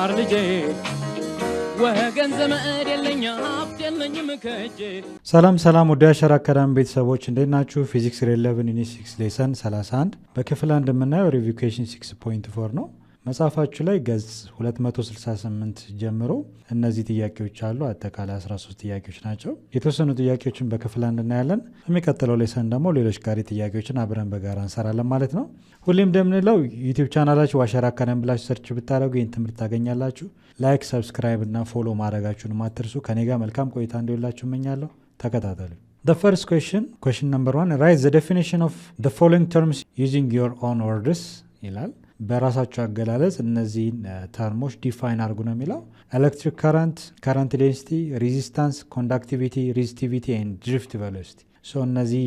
ተማር ልጄ ወገን ዘመድ የለኝ ሀብት የለኝም ከእጄ። ሰላም ወደ አሸራ አካዳሚ ቤተሰቦች እንዴት ናችሁ? ፊዚክስ 11 ዩኒት 6 ሌሰን 31 በክፍል 1 የምናየው ሪቪኬሽን 6.4 ነው። መጽሐፋችሁ ላይ ገጽ 268 ጀምሮ እነዚህ ጥያቄዎች አሉ። አጠቃላይ 13 ጥያቄዎች ናቸው። የተወሰኑ ጥያቄዎችን በክፍል 1 እናያለን። የሚቀጥለው ሌሰን ደግሞ ሌሎች ቀሪ ጥያቄዎችን አብረን በጋራ እንሰራለን ማለት ነው። ሁሌም እንደምንለው ዩቲዩብ ቻናላችሁ አሸራ አካዳሚ ብላችሁ ሰርች ብታደርጉ ይህን ትምህርት ታገኛላችሁ። ላይክ፣ ሰብስክራይብ እና ፎሎ ማድረጋችሁን ማትርሱ። ከኔ ጋር መልካም ቆይታ እንዲሆንላችሁ እመኛለሁ። ተከታተሉ። The first question number 1, write the definition of the following terms using your own words ይላል። በራሳቸው አገላለጽ እነዚህን ተርሞች ዲፋይን አድርጉ ነው የሚለው። ኤሌክትሪክ ከረንት፣ ከረንት ዴንሲቲ፣ ሬዚስታንስ፣ ኮንዳክቲቪቲ፣ ሬዚስቲቪቲ ኤንድ ድሪፍት ቬሎሲቲ። እነዚህ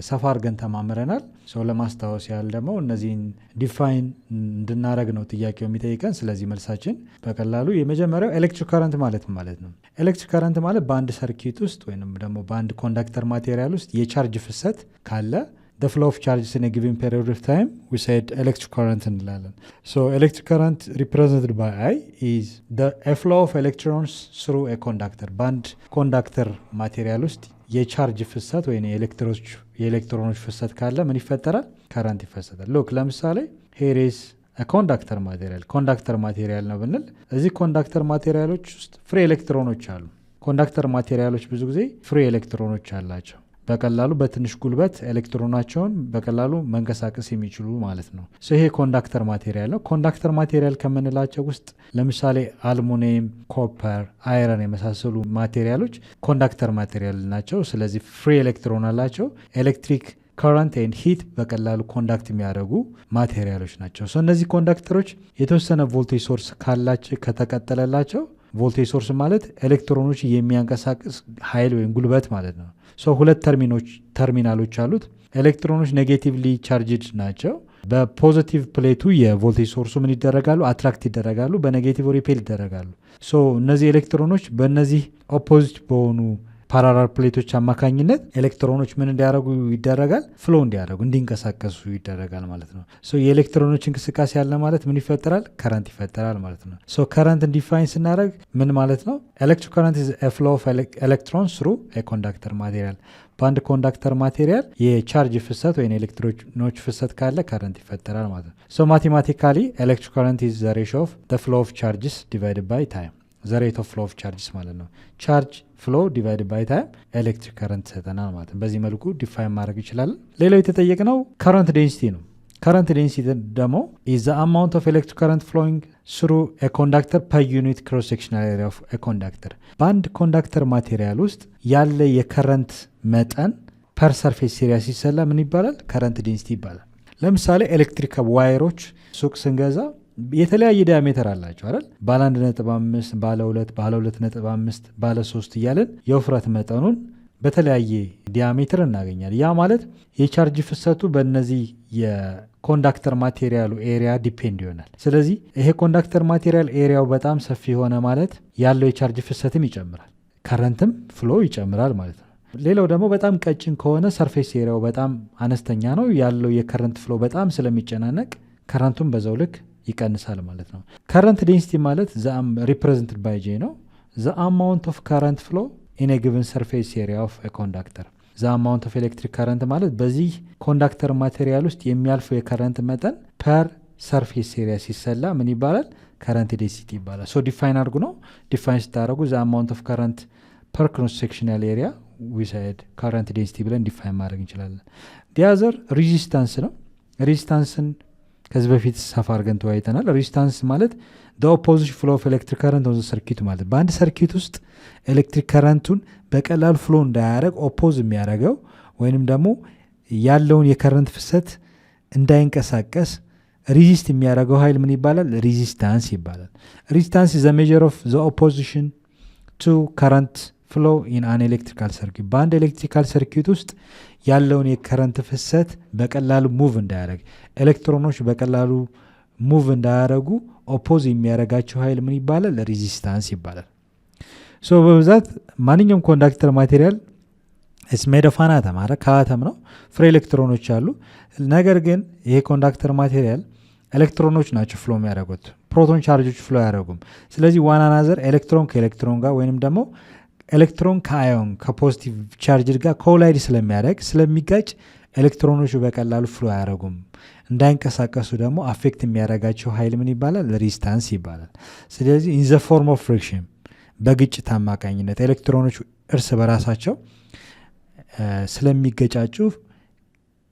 ሰፋ አድርገን ተማምረናል። ለማስታወስ ያህል ደግሞ እነዚህን ዲፋይን እንድናረግ ነው ጥያቄው የሚጠይቀን። ስለዚህ መልሳችን በቀላሉ የመጀመሪያው ኤሌክትሪክ ከረንት ማለት ነው። ኤሌክትሪክ ከረንት ማለት በአንድ ሰርኪት ውስጥ ወይም ደግሞ በአንድ ኮንዳክተር ማቴሪያል ውስጥ የቻርጅ ፍሰት ካለ the flow of charges in a given period of time, we said electric current እንላለን። electric current represented by I is the flow of electrons through a conductor. በአንድ ኮንዳክተር ማቴሪያል ውስጥ የቻርጅ ፍሰት ወይም የኤሌክትሮኖች ፍሰት ካለ ምን ይፈጠራል? ከረንት ይፈሰታል። ሎክ ለምሳሌ here is a conductor material. ኮንዳክተር ማቴሪያል ነው ብንል እዚህ ኮንዳክተር ማቴሪያሎች ውስጥ ፍሪ ኤሌክትሮኖች አሉ። ኮንዳክተር ማቴሪያሎች ብዙ ጊዜ ፍሪ ኤሌክትሮኖች አላቸው። በቀላሉ በትንሽ ጉልበት ኤሌክትሮናቸውን በቀላሉ መንቀሳቀስ የሚችሉ ማለት ነው። ይሄ ኮንዳክተር ማቴሪያል ነው። ኮንዳክተር ማቴሪያል ከምንላቸው ውስጥ ለምሳሌ አልሙኒየም፣ ኮፐር፣ አይረን የመሳሰሉ ማቴሪያሎች ኮንዳክተር ማቴሪያል ናቸው። ስለዚህ ፍሪ ኤሌክትሮን አላቸው። ኤሌክትሪክ ከረንት ኤንድ ሂት በቀላሉ ኮንዳክት የሚያደርጉ ማቴሪያሎች ናቸው። እነዚህ ኮንዳክተሮች የተወሰነ ቮልቴጅ ሶርስ ካላቸው ከተቀጠለላቸው፣ ቮልቴጅ ሶርስ ማለት ኤሌክትሮኖች የሚያንቀሳቅስ ኃይል ወይም ጉልበት ማለት ነው። ሁለት ተርሚናሎች አሉት። ኤሌክትሮኖች ኔጌቲቭሊ ቻርጅድ ናቸው። በፖዚቲቭ ፕሌቱ የቮልቴጅ ሶርሱ ምን ይደረጋሉ? አትራክት ይደረጋሉ። በኔጌቲቭ ሪፔል ይደረጋሉ። እነዚህ ኤሌክትሮኖች በእነዚህ ኦፖዚት በሆኑ ፓራላል ፕሌቶች አማካኝነት ኤሌክትሮኖች ምን እንዲያደርጉ ይደረጋል? ፍሎ እንዲያደርጉ እንዲንቀሳቀሱ ይደረጋል ማለት ነው። የኤሌክትሮኖች እንቅስቃሴ ያለ ማለት ምን ይፈጠራል? ከረንት ይፈጠራል ማለት ነው። ከረንት ዲፋይን ስናደርግ ምን ማለት ነው? ኤሌክትሪክ ከረንት is a flow of electrons through a conductor material. በአንድ ኮንዳክተር ማቴሪያል የቻርጅ ፍሰት ወይም ኤሌክትሮኖች ፍሰት ካለ ከረንት ይፈጠራል ማለት ነው። ማቴማቲካሊ ኤሌክትሪክ ከረንት is the ratio of the flow of charges divided by time. the rate of flow of charges ማለት ነው። ቻርጅ ፍሎ ዲቫይድ ባይ ታይም ኤሌክትሪክ ከረንት ሰጠናል ማለት ነው። በዚህ መልኩ ዲፋይን ማድረግ ይችላል። ሌላው የተጠየቅነው ከረንት ዴንሲቲ ነው። ከረንት ዴንሲቲ ደግሞ is the amount of electric current flowing through a conductor per unit cross sectional area of a conductor. በአንድ ኮንዳክተር ማቴሪያል ውስጥ ያለ የከረንት መጠን ፐር ሰርፌስ ኤሪያ ሲሰላ ምን ይባላል? ከረንት ዴንሲቲ ይባላል። ለምሳሌ ኤሌክትሪክ ዋየሮች ሱቅ ስንገዛ የተለያየ ዲያሜትር አላቸው አይደል? ባለ 1.5፣ ባለ 2፣ ባለ 2.5፣ ባለ 3 እያለን የውፍረት መጠኑን በተለያየ ዲያሜትር እናገኛለን። ያ ማለት የቻርጅ ፍሰቱ በእነዚህ የኮንዳክተር ማቴሪያሉ ኤሪያ ዲፔንድ ይሆናል። ስለዚህ ይሄ ኮንዳክተር ማቴሪያል ኤሪያው በጣም ሰፊ ሆነ ማለት ያለው የቻርጅ ፍሰትም ይጨምራል፣ ከረንትም ፍሎ ይጨምራል ማለት ነው። ሌላው ደግሞ በጣም ቀጭን ከሆነ ሰርፌስ ኤሪያው በጣም አነስተኛ ነው፣ ያለው የከረንት ፍሎ በጣም ስለሚጨናነቅ ከረንቱም በዛው ልክ ይቀንሳል ማለት ነው። ከረንት ዴንሲቲ ማለት ሪፕሬዘንትድ ባይ ጄ ነው። ዘ አማውንት ኦፍ ከረንት ፍሎ ኢን ኤ ጊቨን ሰርፌስ ኤሪያ ኦፍ ኤ ኮንዳክተር። ዘ አማውንት ኦፍ ኤሌክትሪክ ከረንት ማለት በዚህ ኮንዳክተር ማቴሪያል ውስጥ የሚያልፈው የከረንት መጠን ፐር ሰርፌስ ኤሪያ ሲሰላ ምን ይባላል? ከረንት ዴንሲቲ ይባላል። ዲፋይን አድርጉ ነው። ዲፋይን ስታደርጉ ዘ አማውንት ኦፍ ከረንት ፐር ክሮስ ሴክሽናል ኤሪያ ዊሳይድ ከረንት ዴንሲቲ ብለን ዲፋይን ማድረግ እንችላለን። ዲያዘር ሬዚስታንስ ነው። ሬዚስታንስን ከዚህ በፊት ሰፋ አድርገን ተወያይተናል። ሬዚስታንስ ማለት ኦፖዚሽን ፍሎ ኦፍ ኤሌክትሪክ ከረንት ኦን ሰርኪት ማለት በአንድ ሰርኪት ውስጥ ኤሌክትሪክ ከረንቱን በቀላሉ ፍሎ እንዳያደርግ ኦፖዝ የሚያደርገው ወይንም ደግሞ ያለውን የከረንት ፍሰት እንዳይንቀሳቀስ ሪዚስት የሚያደርገው ኃይል ምን ይባላል? ሬዚስታንስ ይባላል። ሬዚስታንስ is the measure of the opposition to current flow in an electrical circuit. በአንድ ኤሌክትሪካል ሰርኪት ውስጥ ያለውን የከረንት ፍሰት በቀላሉ ሙቭ እንዳያደርግ ኤሌክትሮኖች በቀላሉ ሙቭ እንዳያደርጉ ኦፖዝ የሚያደርጋቸው ኃይል ምን ይባላል? ሬዚስታንስ ይባላል። በብዛት ማንኛውም ኮንዳክተር ማቴሪያል is made of an atom ከአተም ነው። ፍሪ ኤሌክትሮኖች አሉ። ነገር ግን ይሄ ኮንዳክተር ማቴሪያል ኤሌክትሮኖች ናቸው ፍሎ የሚያደርጉት፣ ፕሮቶን ቻርጆች ፍሎ አያደርጉም። ስለዚህ ዋን አናዘር ኤሌክትሮን ከኤሌክትሮን ጋር ወይንም ደግሞ ኤሌክትሮን ከአዮን ከፖዚቲቭ ቻርጅ ጋር ኮላይድ ስለሚያደርግ ስለሚጋጭ ኤሌክትሮኖቹ በቀላሉ ፍሎ አያደርጉም። እንዳይንቀሳቀሱ ደግሞ አፌክት የሚያደርጋቸው ኃይል ምን ይባላል? ሬዚስታንስ ይባላል። ስለዚህ ኢን ዘ ፎርም ኦፍ ፍሪክሽን በግጭት አማካኝነት ኤሌክትሮኖች እርስ በራሳቸው ስለሚገጫጩ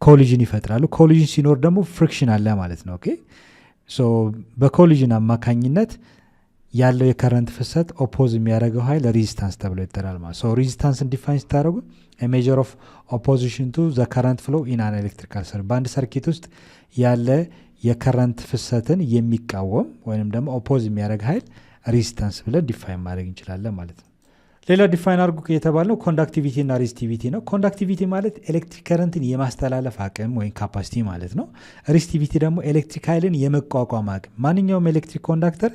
ኮሊዥን ይፈጥራሉ። ኮሊዥን ሲኖር ደግሞ ፍሪክሽን አለ ማለት ነው። ኦኬ ሶ በኮሊዥን አማካኝነት ያለው የከረንት ፍሰት ኦፖዝ የሚያደርገው ኃይል ሬዚስታንስ ተብሎ ይጠራል ማለት ሶ ሬዚስታንስን ዲፋይን ስታደርጉ ሜጀር ኦፍ ኦፖዚሽን ቱ ዘ ከረንት ፍሎ ኢን አን ኤሌክትሪካል ሰርኪት በአንድ ሰርኪት ውስጥ ያለ የከረንት ፍሰትን የሚቃወም ወይም ደግሞ ኦፖዝ የሚያደርግ ኃይል ሬዚስታንስ ብለን ዲፋይን ማድረግ እንችላለን ማለት ነው። ሌላ ዲፋይን አድርጉ የተባለው ኮንዳክቲቪቲ እና ሬዚስቲቪቲ ነው። ኮንዳክቲቪቲ ማለት ኤሌክትሪክ ከረንትን የማስተላለፍ አቅም ወይም ካፓሲቲ ማለት ነው። ሬዚስቲቪቲ ደግሞ ኤሌክትሪክ ኃይልን የመቋቋም አቅም። ማንኛውም ኤሌክትሪክ ኮንዳክተር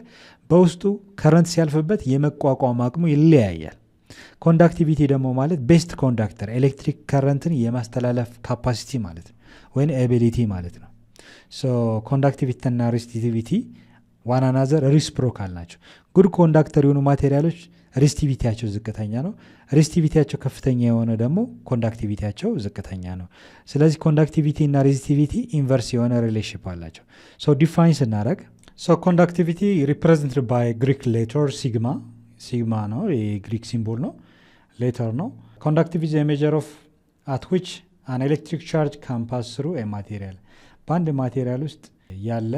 በውስጡ ከረንት ሲያልፍበት የመቋቋም አቅሙ ይለያያል። ኮንዳክቲቪቲ ደግሞ ማለት ቤስት ኮንዳክተር ኤሌክትሪክ ከረንትን የማስተላለፍ ካፓሲቲ ማለት ነው ወይም ኤቢሊቲ ማለት ነው። ሶ ኮንዳክቲቪቲ እና ሬዚስቲቪቲ ዋን አናዘር ሪስፕሮካል ናቸው። ጉድ ኮንዳክተር የሆኑ ማቴሪያሎች ሬዚስቲቪቲያቸው ዝቅተኛ ነው። ሬዚስቲቪቲያቸው ከፍተኛ የሆነ ደግሞ ኮንዳክቲቪቲያቸው ዝቅተኛ ነው። ስለዚህ ኮንዳክቲቪቲ እና ሬዚስቲቪቲ ኢንቨርስ የሆነ ሪሌሽንሺፕ አላቸው። ሶ ዲፋይን ስናደረግ ኮንዳክቲቪቲ ሪፕሬዘንትድ ባይ ግሪክ ሌተር ሲግማ ነው። የግሪክ ሲምቦል ነው፣ ሌተር ነው። ኮንዳክቲቪቲ ሜጀር ኦፍ አት ዊች አን ኤሌክትሪክ ቻርጅ ካን ፓስ ስሩ ማቴሪያል በአንድ ማቴሪያል ውስጥ ያለ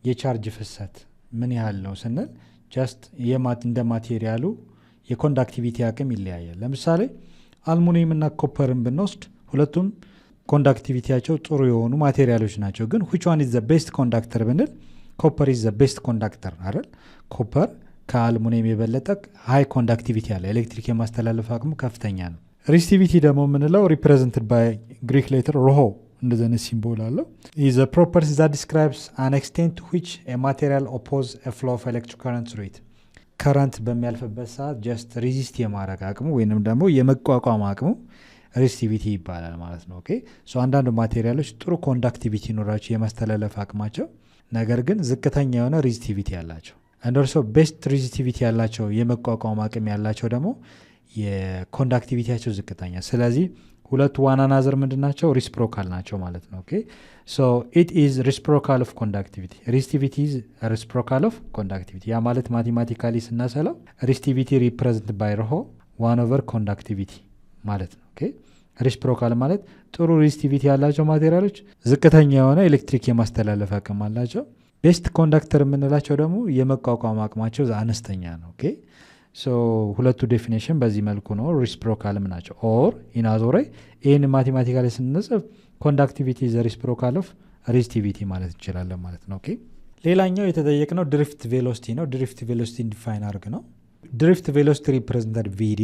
የቻርጅ ፍሰት ምን ያህል ነው ስንል ጀስት እንደ ማቴሪያሉ የኮንዳክቲቪቲ አቅም ይለያያል። ለምሳሌ አልሙኒየም እና ኮፐርን ብንወስድ ሁለቱም ኮንዳክቲቪቲያቸው ጥሩ የሆኑ ማቴሪያሎች ናቸው። ግን which one is the best conductor ብንል ኮፐር is the best conductor አይደል? ኮፐር ከአልሙኒየም የበለጠ ሃይ ኮንዳክቲቪቲ አለ፣ ኤሌክትሪክ የማስተላለፍ አቅሙ ከፍተኛ ነው። ሬዚስቲቪቲ ደግሞ የምንለው ሪፕሬዘንትድ ባይ ግሪክ ሌተር ሮሆ እንደዚህ አይነት ሲምቦል አለው። is a property that describes an extent to which a material oppose a flow of electric current through it ከረንት በሚያልፍበት ሰዓት ጀስት ሬዚስት የማድረግ አቅሙ ወይንም ደግሞ የመቋቋም አቅሙ ሬዚስቲቪቲ ይባላል ማለት ነው። ኦኬ ሶ አንዳንድ ማቴሪያሎች ጥሩ ኮንዳክቲቪቲ ኖራቸው የማስተላለፍ አቅማቸው ነገር ግን ዝቅተኛ የሆነ ሬዚስቲቪቲ ያላቸው and also best ሬዚስቲቪቲ ያላቸው የመቋቋም አቅም ያላቸው ደግሞ የኮንዳክቲቪቲያቸው ዝቅተኛ። ስለዚህ ሁለቱ ዋና ናዘር ምንድናቸው? ሪስፕሮካል ናቸው ማለት ነው። ኦኬ ሶ ኢት ኢዝ ሪስፕሮካል ኦፍ ኮንዳክቲቪቲ ሬዚስቲቪቲ ኢዝ ሪስፕሮካል ኦፍ ኮንዳክቲቪቲ። ያ ማለት ማቴማቲካሊ ስናሰላው ሬዚስቲቪቲ ሪፕሬዘንት ባይ ሮሆ 1/, ኮንዳክቲቪቲ ማለት ነው። ኦኬ ሪስፕሮካል ማለት ጥሩ ሬዚስቲቪቲ ያላቸው ማቴሪያሎች ዝቅተኛ የሆነ ኤሌክትሪክ የማስተላለፍ አቅም አላቸው። ቤስት ኮንዳክተር የምንላቸው ደግሞ የመቋቋም አቅማቸው አነስተኛ ነው። ኦኬ ሶ ሁለቱ ዴፊኔሽን በዚህ መልኩ ነው፣ ሪስፕሮካልም ናቸው። ኦር ኢናዞሬ ይህን ማቴማቲካሊ ስንጽፍ ኮንዳክቲቪቲ ዘ ሪስፕሮካል ኦፍ ሬዚስቲቪቲ ማለት እንችላለን ማለት ነው። ኦኬ ሌላኛው የተጠየቅነው ድሪፍት ቬሎሲቲ ነው። ድሪፍት ቬሎሲቲ ዲፋይን አድርግ ነው። ድሪፍት ቬሎሲቲ ሪፕሬዘንትድ ቪዲ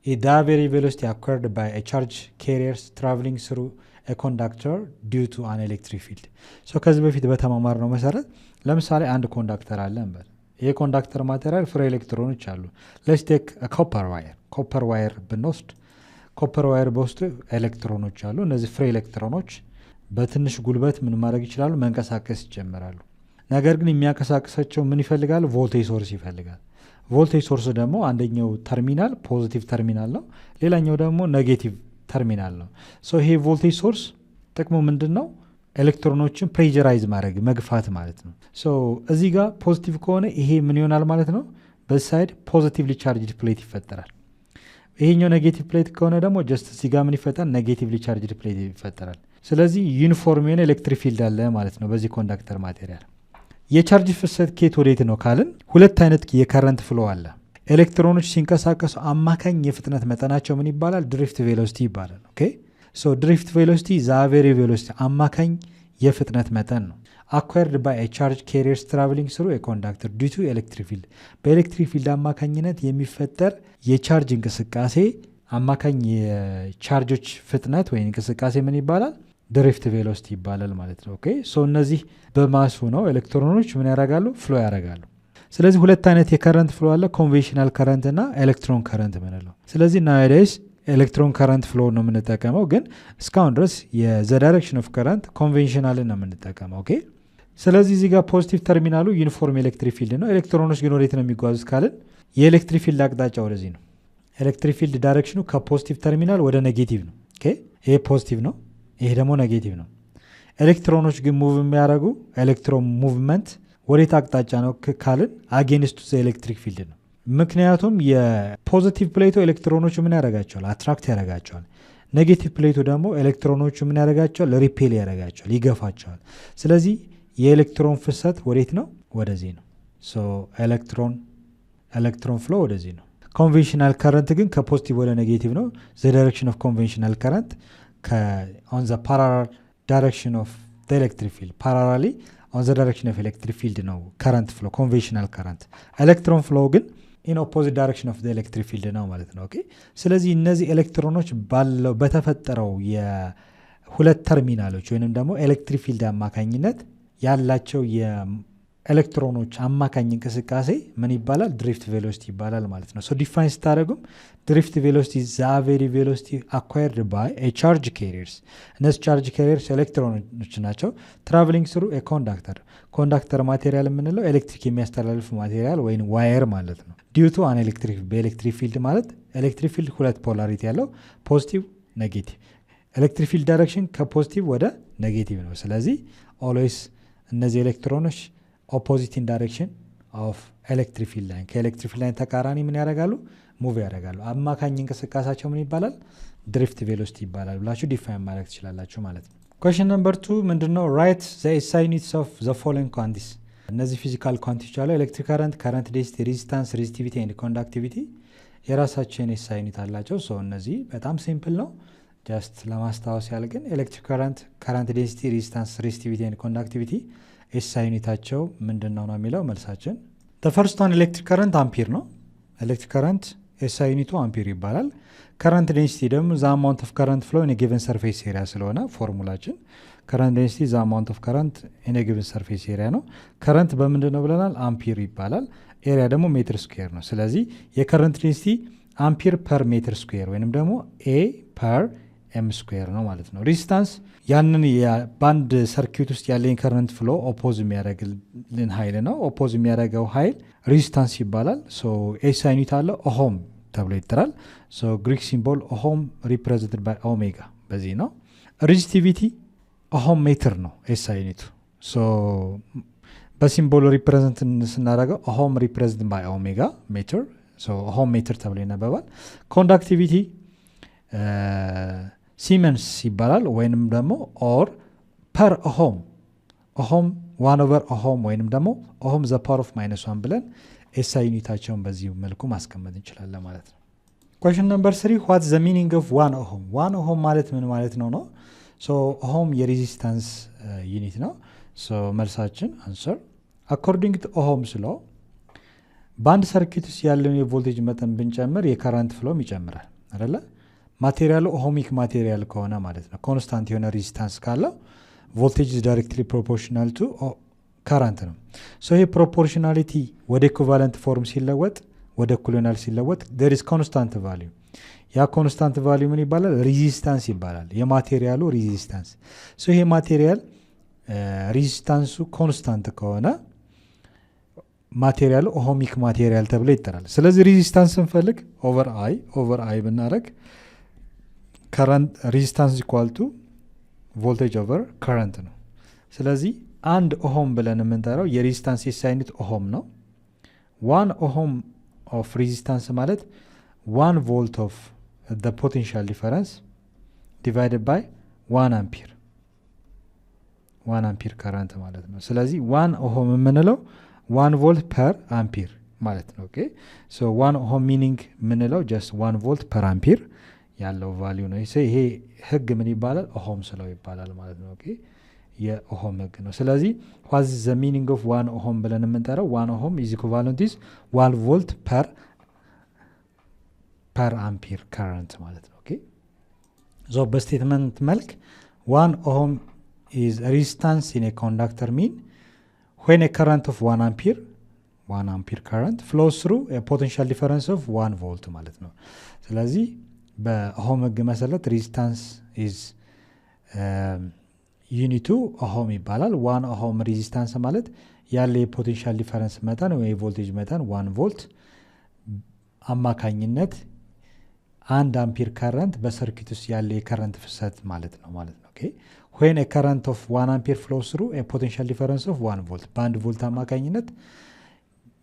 the very velocity acquired by a charge carriers traveling through a conductor due to an electric field. so ከዚህ በፊት በተማማር ነው መሰረት ለምሳሌ አንድ ኮንዳክተር አለ እንበል። ይሄ ኮንዳክተር ማቴሪያል ፍሪ ኤሌክትሮኖች አሉ። let's take a copper wire ብንወስድ ኮፐር ዋየር በውስጡ ኤሌክትሮኖች አሉ። እነዚህ ፍሪ ኤሌክትሮኖች በትንሽ ጉልበት ምን ማድረግ ይችላሉ? መንቀሳቀስ ይጀምራሉ። ነገር ግን የሚያንቀሳቅሳቸው ምን ይፈልጋል? ቮልቴጅ ሶርስ ይፈልጋል። ቮልቴጅ ሶርስ ደግሞ አንደኛው ተርሚናል ፖዚቲቭ ተርሚናል ነው፣ ሌላኛው ደግሞ ኔጌቲቭ ተርሚናል ነው። ሶ ይሄ ቮልቴጅ ሶርስ ጥቅሙ ምንድነው? ኤሌክትሮኖችን ፕሬሸራይዝ ማድረግ መግፋት ማለት ነው። ሶ እዚህ ጋር ፖዚቲቭ ከሆነ ይሄ ምን ይሆናል ማለት ነው? በዚህ ሳይድ ፖዚቲቭሊ ቻርጅድ ፕሌት ይፈጠራል። ይሄኛው ኔጌቲቭ ፕሌት ከሆነ ደግሞ ጀስት እዚህ ጋር ምን ይፈጠራል? ኔጌቲቭሊ ቻርጅድ ፕሌት ይፈጠራል። ስለዚህ ዩኒፎርም የሆነ ኤሌክትሪክ ፊልድ አለ ማለት ነው በዚህ ኮንዳክተር ማቴሪያል። የቻርጅ ፍሰት ኬት ወዴት ነው ካልን ሁለት አይነት የከረንት ፍሎ አለ። ኤሌክትሮኖች ሲንቀሳቀሱ አማካኝ የፍጥነት መጠናቸው ምን ይባላል? ድሪፍት ቬሎሲቲ ይባላል። ኦኬ ሶ ድሪፍት ቬሎሲቲ ዘ አቨሬጅ ቬሎሲቲ አማካኝ የፍጥነት መጠን ነው። acquired by a charge carriers traveling through a conductor due to electric field በኤሌክትሪክ ፊልድ አማካኝነት የሚፈጠር የቻርጅ እንቅስቃሴ አማካኝ የቻርጆች ፍጥነት ወይ እንቅስቃሴ ምን ይባላል? ድሪፍት ቬሎሲቲ ይባላል ማለት ነው። ኦኬ ሶ እነዚህ በማሱ ነው ኤሌክትሮኖች ምን ያደርጋሉ? ፍሎ ያደርጋሉ። ስለዚህ ሁለት አይነት የከረንት ፍሎ አለ፣ ኮንቬንሽናል ከረንት እና ኤሌክትሮን ከረንት ምንለው። ስለዚህ ናውዴይስ ኤሌክትሮን ከረንት ፍሎ ነው የምንጠቀመው፣ ግን እስካሁን ድረስ የዘ ዳይሬክሽን ኦፍ ከረንት ኮንቬንሽናልን ነው የምንጠቀመው። ኦኬ ስለዚህ እዚህ ጋር ፖዚቲቭ ተርሚናሉ ዩኒፎርም ኤሌክትሪክ ፊልድ ነው። ኤሌክትሮኖች ግን ወዴት ነው የሚጓዙት ካልን የኤሌክትሪክ ፊልድ አቅጣጫ ወደዚህ ነው። ኤሌክትሪክ ፊልድ ዳይሬክሽኑ ከፖዚቲቭ ተርሚናል ወደ ኔጌቲቭ ነው። ይሄ ፖዚቲቭ ነው፣ ይሄ ደግሞ ኔጌቲቭ ነው። ኤሌክትሮኖች ግን ሙቭ የሚያደርጉ ኤሌክትሮን ሙቭመንት ወዴት አቅጣጫ ነው ካልን አጌንስቱ ዘ ኤሌክትሪክ ፊልድ ነው። ምክንያቱም የፖዚቲቭ ፕሌቱ ኤሌክትሮኖቹ ምን ያደርጋቸዋል? አትራክት ያደርጋቸዋል። ኔጌቲቭ ፕሌቱ ደግሞ ኤሌክትሮኖቹ ምን ያደርጋቸዋል? ሪፔል ያደርጋቸዋል፣ ይገፋቸዋል። ስለዚህ የኤሌክትሮን ፍሰት ወዴት ነው? ወደዚህ ነው። ሶ ኤሌክትሮን ፍሎ ወደዚህ ነው። ኮንቬንሽናል ከረንት ግን ከፖዚቲቭ ወደ ኔጌቲቭ ነው። ዘ ዳይሬክሽን ኦፍ ኮንቬንሽናል ከረንት ኦን ዘ ፓራላል ዳይሬክሽን ኦፍ ዘ ኤሌክትሪክ ፊልድ ፓራላሊ ኦን ዘ ዳይሬክሽን ኦፍ ኤሌክትሪክ ፊልድ ነው ከረንት ፍሎ ኮንቬንሽናል ከረንት። ኤሌክትሮን ፍሎ ግን ኢን ኦፖዚት ዳይሬክሽን ኦፍ ዘ ኤሌክትሪክ ፊልድ ነው ማለት ነው። ስለዚህ እነዚህ ኤሌክትሮኖች ባለው በተፈጠረው የሁለት ተርሚናሎች ወይንም ደግሞ ኤሌክትሪክ ፊልድ አማካኝነት ያላቸው የኤሌክትሮኖች አማካኝ እንቅስቃሴ ምን ይባላል? ድሪፍት ቬሎሲቲ ይባላል ማለት ነው። ሶ ዲፋይን ስታደርጉም ድሪፍት ቬሎሲቲ ዘ አቬሬጅ ቬሎሲቲ አኳየርድ ባይ ቻርጅ ካሪየርስ። እነዚህ ቻርጅ ካሪየርስ ኤሌክትሮኖች ናቸው። ትራቨሊንግ ስሩ ኮንዳክተር። ኮንዳክተር ማቴሪያል የምንለው ኤሌክትሪክ የሚያስተላልፍ ማቴሪያል ወይም ዋየር ማለት ነው። ዲዩቱ አን ኤሌክትሪክ በኤሌክትሪክ ፊልድ ማለት ኤሌክትሪክ ፊልድ ሁለት ፖላሪቲ ያለው ፖዚቲቭ ኔጌቲቭ። ኤሌክትሪክ ፊልድ ዳይሬክሽን ከፖዚቲቭ ወደ ኔጌቲቭ ነው። ስለዚህ ኦልዌይስ እነዚህ ኤሌክትሮኖች ኦፖዚቲቭ ዳይሬክሽን ኦፍ ኤሌክትሪክ ፊልድ ላይን ከኤሌክትሪክ ፊልድ ላይን ተቃራኒ ምን ያደርጋሉ? ሙቭ ያደርጋሉ። አማካኝ እንቅስቃሴያቸው ምን ይባላል? ድሪፍት ቬሎሲቲ ይባላል ብላችሁ ዲፋይን ማድረግ ትችላላችሁ ማለት ነው። ኩዌስችን ነምበር 2 ምንድነው? ራይት ዘ ኤስአይ ዩኒትስ ኦፍ ዘ ፎሎዊንግ ኳንቲቲስ። እነዚህ ፊዚካል ኳንቲቲዎች አሉ። ኤሌክትሪክ ከረንት፣ ከረንት ዴንሲቲ፣ ሬዚስታንስ፣ ሬዚስቲቪቲ ኤንድ ኮንዳክቲቪቲ የራሳቸውን ኤስአይ ዩኒት አላቸው። ሶ እነዚህ በጣም ሲምፕል ነው። ጀስት ለማስታወስ ያህል ግን ኤሌክትሪክ ከረንት፣ ከረንት ዴንሲቲ፣ ሬዚስታንስ፣ ሬዚስቲቪቲ ኤንድ ኮንዳክቲቪቲ ኤስአይ ዩኒታቸው ምንድነው ነው የሚለው መልሳችን። ፈርስት ዋን ኤሌክትሪክ ከረንት አምፒር ነው። ኤሌክትሪክ ከረንት ኤስአይ ዩኒቱ አምፒር ይባላል። ከረንት ዴንሲቲ ደግሞ ዘ አማውንት ኦፍ ከረንት ፍሎ ኢን ኤ ጊቨን ሰርፌስ ኤሪያ ስለሆነ ፎርሙላችን ከረንት ዴንሲቲ ዘ አማውንት ኦፍ ከረንት ኢን ኤ ጊቨን ሰርፌስ ኤሪያ ነው። ከረንት በምንድን ነው ብለናል? አምፒር ይባላል። ኤሪያ ደግሞ ሜትር ስኩዌር ነው። ስለዚህ የከረንት ዴንሲቲ አምፒር ፐር ሜትር ስኩዌር ወይንም ደግሞ ኤ ፐር ኤም ስኩዌር ነው ማለት ነው። ሬዚስታንስ ያንን በአንድ ሰርኪዩት ውስጥ ያለኝ ከረንት ፍሎ ኦፖዝ የሚያደርግልን ኃይል ነው። ኦፖዝ የሚያደርገው ኃይል ሬዚስታንስ ይባላል። ኤስአይ ዩኒት አለው ኦሆም ተብሎ ይጠራል። ግሪክ ሲምቦል ኦሆም ሪፕሬዘንትድ ባይ ኦሜጋ በዚህ ነው። ሬዚስቲቪቲ ኦሆም ሜትር ነው ኤስአይ ዩኒቱ። በሲምቦል ሪፕሬዘንት ስናደርገው ኦሆም ሪፕሬዘንትድ ባይ ኦሜጋ ሜትር ኦሆም ሜትር ተብሎ ይነበባል። ኮንዳክቲቪቲ ሲመንስ ይባላል ወይንም ደግሞ ኦር ፐር ኦሆም ኦሆም ዋን ኦቨር ኦሆም ወይንም ደግሞ ኦሆም ዘ ፓወር ኦፍ ማይነስ ዋን ብለን ኤስአይ ዩኒታቸውን በዚህ መልኩ ማስቀመጥ እንችላለን ማለት ነው። ኩዌስችን ነምበር 3 ዋት ዘ ሚኒንግ ኦፍ ዋን ኦሆም። ዋን ኦሆም ማለት ምን ማለት ነው ነው? ኦሆም የሬዚስታንስ ዩኒት ነው። መልሳችን አንሰር አኮርዲንግ ቱ ኦሆምስ ሎው በአንድ ሰርኪት ውስጥ ያለውን የቮልቴጅ መጠን ብንጨምር የከረንት ፍሎም ይጨምራል አይደለ? ማቴሪያሉ ኦሆሚክ ማቴሪያል ከሆነ ማለት ነው። ኮንስታንት የሆነ ሬዚስታንስ ካለው ቮልቴጅ ዳይሬክትሊ ፕሮፖርሽናል ቱ ከረንት ነው። ይሄ ፕሮፖርሽናሊቲ ወደ ኢኩቫለንት ፎርም ሲለወጥ ወደ እኩል ይሆናል ሲለወጥ there is constant value። ያ ኮንስታንት ቫልዩ ምን ይባላል? ሬዚስታንስ ይባላል። የማቴሪያሉ ሬዚስታንስ። ይሄ ማቴሪያል ሬዚስታንሱ ኮንስታንት ከሆነ ማቴሪያሉ ኦሆሚክ ማቴሪያል ተብሎ ይጠራል። ስለዚህ ሬዚስታንስ ስንፈልግ ኦቨር አይ ብናደረግ ከረንት ሬዚስታንስ ኢኳል ቱ ቮልቴጅ ኦቨር ከረንት ነው። ስለዚህ አንድ ኦሆም ብለን የምንጠራው የሬዚስታንስ ኤስአይ ዩኒት ኦሆም ነው። ዋን ኦሆም ኦፍ ሬዚስታንስ ማለት 1 ቮልት ኦፍ the potential difference divided by 1 አምፒር 1 አምፒር ከረንት ማለት ነው። ስለዚህ 1 ኦሆም የምንለው 1 ቮልት ፐር አምፒር ማለት ነው። ኦኬ 1 ኦሆም ሚኒንግ የምንለው ጀስት 1 ቮልት ፐር አምፒር ያለው ቫልዩ ነው። ይሄ ህግ ምን ይባላል? ኦሆም ስለው ይባላል ማለት ነው። ኦኬ የኦሆም ህግ ነው። ስለዚህ what is the meaning of 1 ኦሆም ብለን የምንጠራው 1 ኦሆም is equivalent is 1 ቮልት ፐር አምፒር ከረንት ማለት ነው። ኦኬ በስቴትመንት መልክ 1 ኦሆም is resistance in a conductor mean when a current of 1 ampere current flows through a potential difference of 1 volt ማለት ነው። ስለዚህ በኦሆም ህግ መሰረት ሬዚስታንስ is ዩኒቱ ኦሆም ይባላል። 1 ኦሆም ሬዚስታንስ ማለት ያለ የፖቴንሻል ዲፈረንስ መጠን ወይ የቮልቴጅ መጠን 1 ቮልት አማካኝነት 1 አምፒር ከረንት በሰርኪት ውስጥ ያለ የከረንት ፍሰት ማለት ነው። ኦኬ when a current of 1 ampere flows through a potential difference of 1 volt በ1 ቮልት አማካኝነት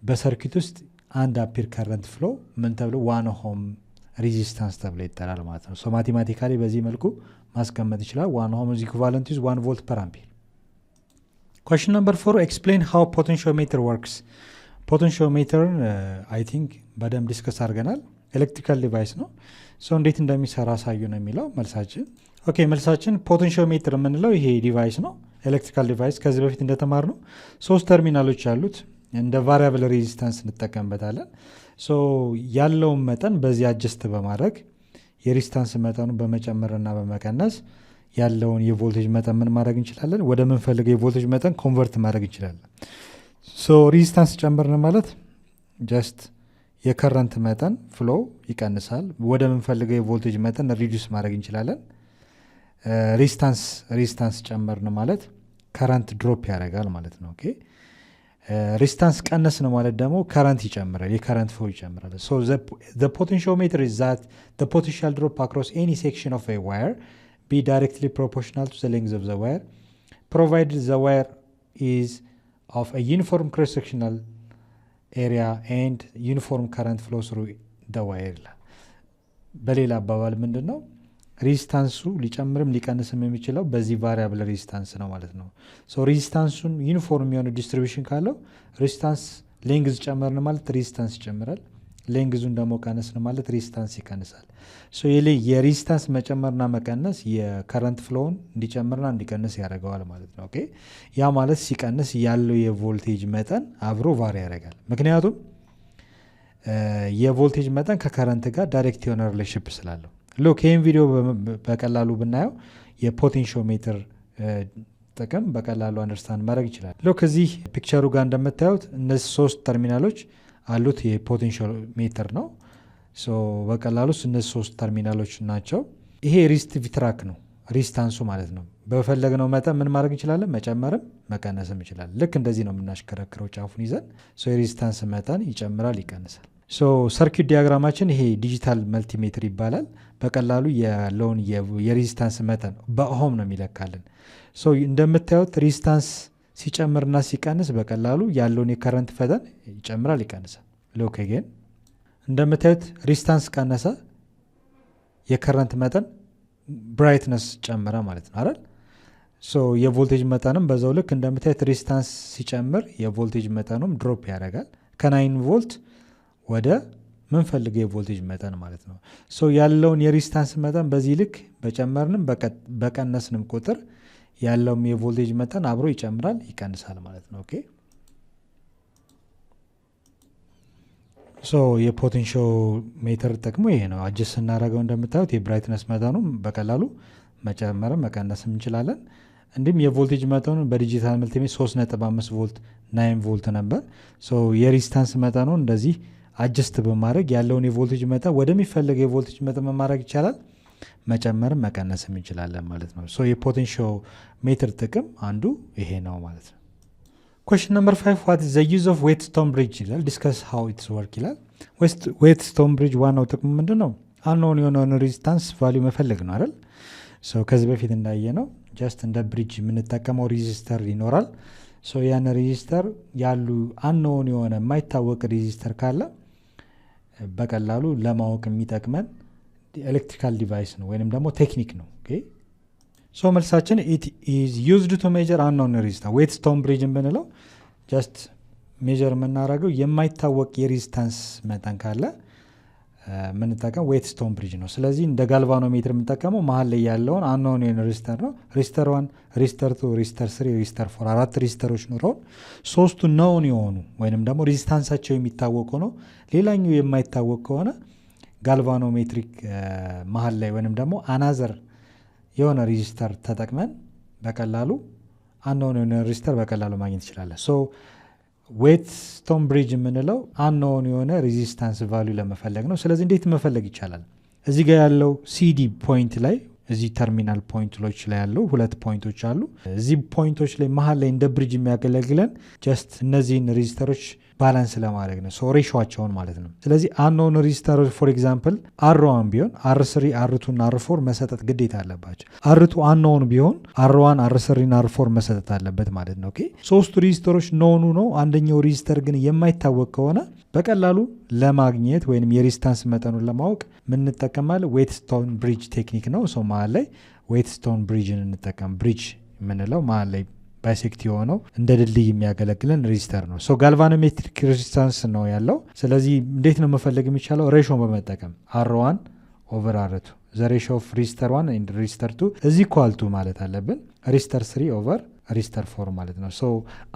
በሰርኪት ውስጥ 1 አምፒር ከረንት ፍሎ ምን ተብሎ 1 ኦሆም ሬዚስታንስ ተብሎ ይጠራል ማለት ነው። ሶ ማቴማቲካሊ በዚህ መልኩ ማስቀመጥ ይችላል። 1 ኦሆም is equivalent to 1 volt per ampere. Question number 4, explain how potentiometer works. ፖቴንሺዮሜትር አይ ቲንክ በደንብ ዲስከስ አድርገናል። ኤሌክትሪካል ዲቫይስ ነው። ሶ እንዴት እንደሚሰራ አሳዩ ነው የሚለው መልሳችን። ኦኬ መልሳችን ፖቴንሺዮሜትር የምንለው ይሄ ዲቫይስ ነው። ኤሌክትሪካል ዲቫይስ ከዚህ በፊት እንደተማር ነው 3 ተርሚናሎች ያሉት እንደ ቫሪያብል ሬዚስታንስ እንጠቀምበታለን። ሶ ያለውን መጠን በዚህ አጀስት በማድረግ የሬዚስታንስ መጠኑን በመጨመርና በመቀነስ ያለውን የቮልቴጅ መጠን ምን ማድረግ እንችላለን? ወደ ምንፈልገው የቮልቴጅ መጠን ኮንቨርት ማድረግ እንችላለን። ሶ ሬዚስታንስ ጨመርን ማለት ጀስት የከረንት መጠን ፍሎ ይቀንሳል። ወደ ምንፈልገው የቮልቴጅ መጠን ሪዲዩስ ማድረግ እንችላለን። ሬዚስታንስ ጨመርን ማለት ከረንት ድሮፕ ያደርጋል ማለት ነው። ኦኬ ሬዚስታንስ ቀነስ ነው ማለት ደግሞ ከረንት ይጨምራል፣ የከረንት ፍሎ ይጨምራል። ሶ the potentiometer is that the potential drop across any section of a wire be directly proportional to the length of the wire provided the wire is of a uniform cross-sectional area and uniform current flow through the wire. በሌላ አባባል ምንድን ነው? ሬዚስታንሱ ሊጨምርም ሊቀንስም የሚችለው በዚህ ቫሪያብል ሬዚስታንስ ነው ማለት ነው። ሶ ሬዚስታንሱን ዩኒፎርም የሆነ ዲስትሪቢዩሽን ካለው ሬዚስታንስ ሌንግዝ ጨመርን ማለት ሬዚስታንስ ይጨምራል። ሌንግዙን ደግሞ ቀነስን ማለት ሬዚስታንስ ይቀንሳል። ሶ የሬዚስታንስ መጨመርና መቀነስ የከረንት ፍሎውን እንዲጨምርና እንዲቀንስ ያደርገዋል ማለት ነው። ኦኬ ያ ማለት ሲቀንስ ያለው የቮልቴጅ መጠን አብሮ ቫሪ ያደርጋል። ምክንያቱም የቮልቴጅ መጠን ከከረንት ጋር ዳይሬክት የሆነ ሪሌሽንሺፕ ስላለው። ሎክ ይህን ቪዲዮ በቀላሉ ብናየው የፖቴንሺዮሜትር ጥቅም በቀላሉ አንደርስታንድ ማድረግ ይችላል። ሎክ እዚህ ፒክቸሩ ጋር እንደምታዩት እነዚህ 3 ተርሚናሎች አሉት የፖቴንሺዮሜትር ነው። ሶ በቀላሉ እነዚህ 3 ተርሚናሎች ናቸው። ይሄ ሬዚስቲቭ ትራክ ነው ሬዚስታንሱ ማለት ነው። በፈለግነው መጠን ምን ማድረግ እንችላለን? መጨመርም መቀነስም እንችላለን። ልክ እንደዚህ ነው የምናሽከረክረው ጫፉን ይዘን። ሶ የሬዚስታንስ መጠን ይጨምራል ይቀንሳል። ሶ ሰርኪት ዲያግራማችን ይሄ ዲጂታል መልቲሜትር ይባላል። በቀላሉ ያለውን የሬዚስታንስ መጠን በኦሆም ነው የሚለካልን። ሶ እንደምታዩት ሬዚስታንስ ሲጨምርና ሲቀንስ በቀላሉ ያለውን የከረንት ፈጠን ይጨምራል ይቀንሳል። ሎክ አገን እንደምታዩት ሬዚስታንስ ቀነሰ፣ የከረንት መጠን ብራይትነስ ጨመረ ማለት ነው አይደል? ሶ የቮልቴጅ መጠንም በዛው ልክ እንደምታዩት ሬዚስታንስ ሲጨምር የቮልቴጅ መጠኑም ድሮፕ ያደርጋል ከ9 ቮልት ወደ ምንፈልገው የቮልቴጅ መጠን ማለት ነው። ሶ ያለውን የሬዚስታንስ መጠን በዚህ ልክ በጨመርንም በቀነስንም ቁጥር ያለውም የቮልቴጅ መጠን አብሮ ይጨምራል ይቀንሳል ማለት ነው። ኦኬ ሶ የፖቴንሺዮሜትር ጥቅሙ ይሄ ነው። አጀስት ስናደርገው እንደምታዩት የብራይትነስ መጠኑም በቀላሉ መጨመርም መቀነስም እንችላለን። እንዲሁም የቮልቴጅ መጠኑን በዲጂታል መልቲሜትር 3.5 ቮልት 9 ቮልት ነበር። ሶ የሬዚስታንስ መጠኑን እንደዚህ አጀስት በማድረግ ያለውን የቮልቴጅ መጠን ወደሚፈለገው የቮልቴጅ መጠን ማድረግ ይቻላል፣ መጨመርም መቀነስም እንችላለን ማለት ነው። ሶ የፖቴንሺዮሜትር ጥቅም አንዱ ይሄ ነው ማለት ነው። Question number 5, what is the use of Wheatstone bridge ይላል። ዲስከስ how it's work ይላል። Wheatstone bridge ዋናው ጥቅሙ ምንድን ነው? አንኖን የሆነውን ሬዚስታንስ ቫሊዩ መፈለግ ነው አይደል? ሶ ከዚህ በፊት እንዳየ ነው ጀስት እንደ ብሪጅ የምንጠቀመው ሬዚስተር ይኖራል። ሶ ያን ሬዚስተር ያሉ አንኖን የሆነ የማይታወቅ ሬዚስተር ካለ በቀላሉ ለማወቅ የሚጠቅመን ኤሌክትሪካል ዲቫይስ ነው ወይንም ደግሞ ቴክኒክ ነው። ኦኬ ሶ መልሳችን it is used to measure unknown resistance. ዌትስቶን ብሪጅ ብንለው ጀስት ሜጀር የምናደርገው የማይታወቅ የሬዚስታንስ መጠን ካለ የምንጠቀም ዌትስቶን ብሪጅ ነው። ስለዚህ እንደ ጋልቫኖሜትር የምንጠቀመው መሀል ላይ ያለውን አንኖን የሆነ ሬዚስተር ነው። ሬዚስተር 1 ሬዚስተር 2 ሬዚስተር 3 ሬዚስተር 4 4 ሬዚስተሮች ኖረውን 3ቱ ነውን የሆኑ ወይንም ደግሞ ሬዚስታንሳቸው የሚታወቁ ነው። ሌላኛው የማይታወቅ ከሆነ ጋልቫኖሜትሪክ መሀል ላይ ወይንም ደግሞ አናዘር የሆነ ሬዚስተር ተጠቅመን በቀላሉ አንኖን የሆነ ሬዚስተር በቀላሉ ማግኘት ይችላል። ሶ ዌትስቶን ብሪጅ የምንለው አንኖን የሆነ ሬዚስታንስ ቫልዩ ለመፈለግ ነው። ስለዚህ እንዴት መፈለግ ይቻላል? እዚህ ጋር ያለው ሲዲ ፖይንት ላይ እዚህ ተርሚናል ፖይንቶች ላይ ያሉ ሁለት ፖይንቶች አሉ። እዚህ ፖይንቶች ላይ መሀል ላይ እንደ ብሪጅ የሚያገለግለን ጀስት እነዚህን ሬዚስተሮች ባላንስ ለማድረግ ነው። ሬሾቸውን ማለት ነው። ስለዚህ አንኖን ሬዚስተሮች ፎር ኤግዛምፕል አር1 ቢሆን አር3 አር2 እና አር4 መሰጠት ግዴታ አለባቸው። አር2 አንኖን ቢሆን አር1 አር3 እና አር4 መሰጠት አለበት ማለት ነው። ኦኬ ሶስቱ ሬዚስተሮች ኖኑ ነው። አንደኛው ሬዚስተር ግን የማይታወቅ ከሆነ በቀላሉ ለማግኘት ወይም የሬዚስታንስ መጠኑን ለማወቅ ምን እንጠቀማለን? ዌትስቶን ብሪጅ ቴክኒክ ነው። ሰው መሀል ላይ ዌትስቶን ብሪጅን እንጠቀም። ብሪጅ የምንለው መሀል ላይ ባይሴክት የሆነው እንደ ድልድይ የሚያገለግለን ሬዚስተር ነው። ጋልቫኖሜትሪክ ሬዚስታንስ ነው ያለው። ስለዚህ እንዴት ነው መፈለግ የሚቻለው? ሬሾን በመጠቀም አር1 ኦቨር አር2 ዘ ሬሾ ኦፍ ሬዚስተር 1 ኤንድ ሬዚስተር 2 እዚ ኳልቱ ማለት አለብን ሬዚስተር 3 ኦቨር ሬዚስተር 4 ማለት ነው።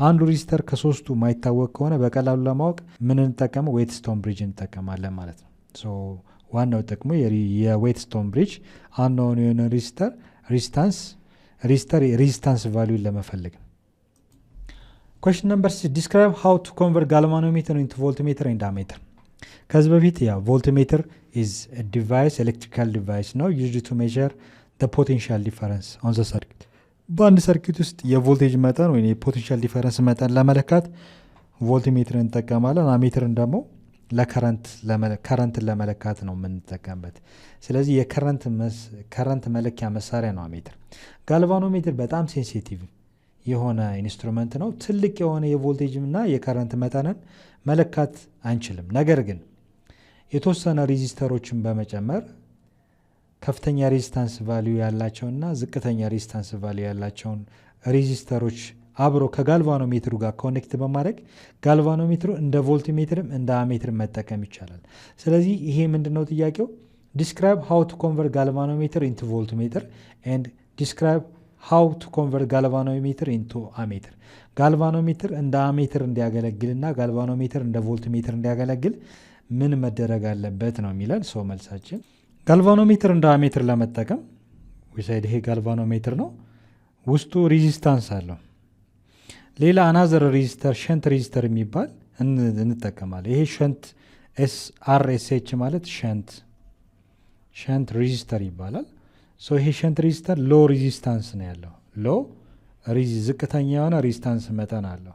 አንዱ ሬዚስተር ከሶስቱ ማይታወቅ ከሆነ በቀላሉ ለማወቅ ምን እንጠቀመው? ዌትስቶን ብሪጅ እንጠቀማለን ማለት ነው። ዋናው ጥቅሙ የዌትስቶን ብሪጅ አንኖን የሆነ ሬዚስታንስ ቫሉን ለመፈለግ ነው። ኩዌስችን ነምበር 6 ዲስክራይብ ሃው ቱ ኮንቨርት ጋልቫኖሜትር ኢንቱ ቮልትሜትር ኤንድ አሜትር። ከዚህ በፊት ቮልትሜትር ኢዝ ዲቫይስ ኤሌክትሪካል ዲቫይስ ነው ዩዝድ ቱ ሜዠር ዘ ፖቴንሻል ዲፈረንስ ኦን ዘ ሰርኪት። በአንድ ሰርኪት ውስጥ የቮልቴጅ መጠን ወይ የፖቴንሻል ዲፈረንስ መጠን ለመለካት ቮልትሜትር እንጠቀማለን። አሜትርን ደግሞ ከረንትን ለመለካት ነው የምንጠቀምበት። ስለዚህ የከረንት መለኪያ መሳሪያ ነው አሜትር። ጋልቫኖሜትር በጣም ሴንሲቲቭ የሆነ ኢንስትሩመንት ነው። ትልቅ የሆነ የቮልቴጅ እና የከረንት መጠንን መለካት አንችልም። ነገር ግን የተወሰነ ሬዚስተሮችን በመጨመር ከፍተኛ ሬዚስታንስ ቫልዩ ያላቸውና ዝቅተኛ ሬዚስታንስ ቫልዩ ያላቸውን ሬዚስተሮች አብሮ ከጋልቫኖሜትሩ ጋር ኮኔክት በማድረግ ጋልቫኖሜትሩ እንደ ቮልትሜትርም እንደ አሜትር መጠቀም ይቻላል። ስለዚህ ይሄ ምንድነው ጥያቄው? ዲስክራይብ ሃው ቱ ኮንቨርት ጋልቫኖሜትር ኢንቱ ቮልትሜትር ኤንድ ዲስክራይብ ሃው ቱ ኮንቨርት ጋልቫኖሜትር ኢንቱ አሜትር። ጋልቫኖሜትር እንደ አሜትር እንዲያገለግልና ጋልቫኖሜትር እንደ ቮልትሜትር እንዲያገለግል ምን መደረግ አለበት ነው የሚለን። መልሳችን ጋልቫኖሜትር እንደ አሜትር ለመጠቀም ዊሳይድ ይሄ ጋልቫኖሜትር ነው። ውስጡ ሬዚስታንስ አለው። ሌላ አናዘር ሬዚስተር ሸንት ሬዚስተር የሚባል እንጠቀማለን። ይሄ ሸንት SRSH ማለት ሸንት ሬዚስተር ይባላል። ይሄ ሸንት ሬዚስተር ሎ ሬዚስታንስ ነው ያለው። ዝቅተኛ የሆነ ሬዚስታንስ መጠን አለው።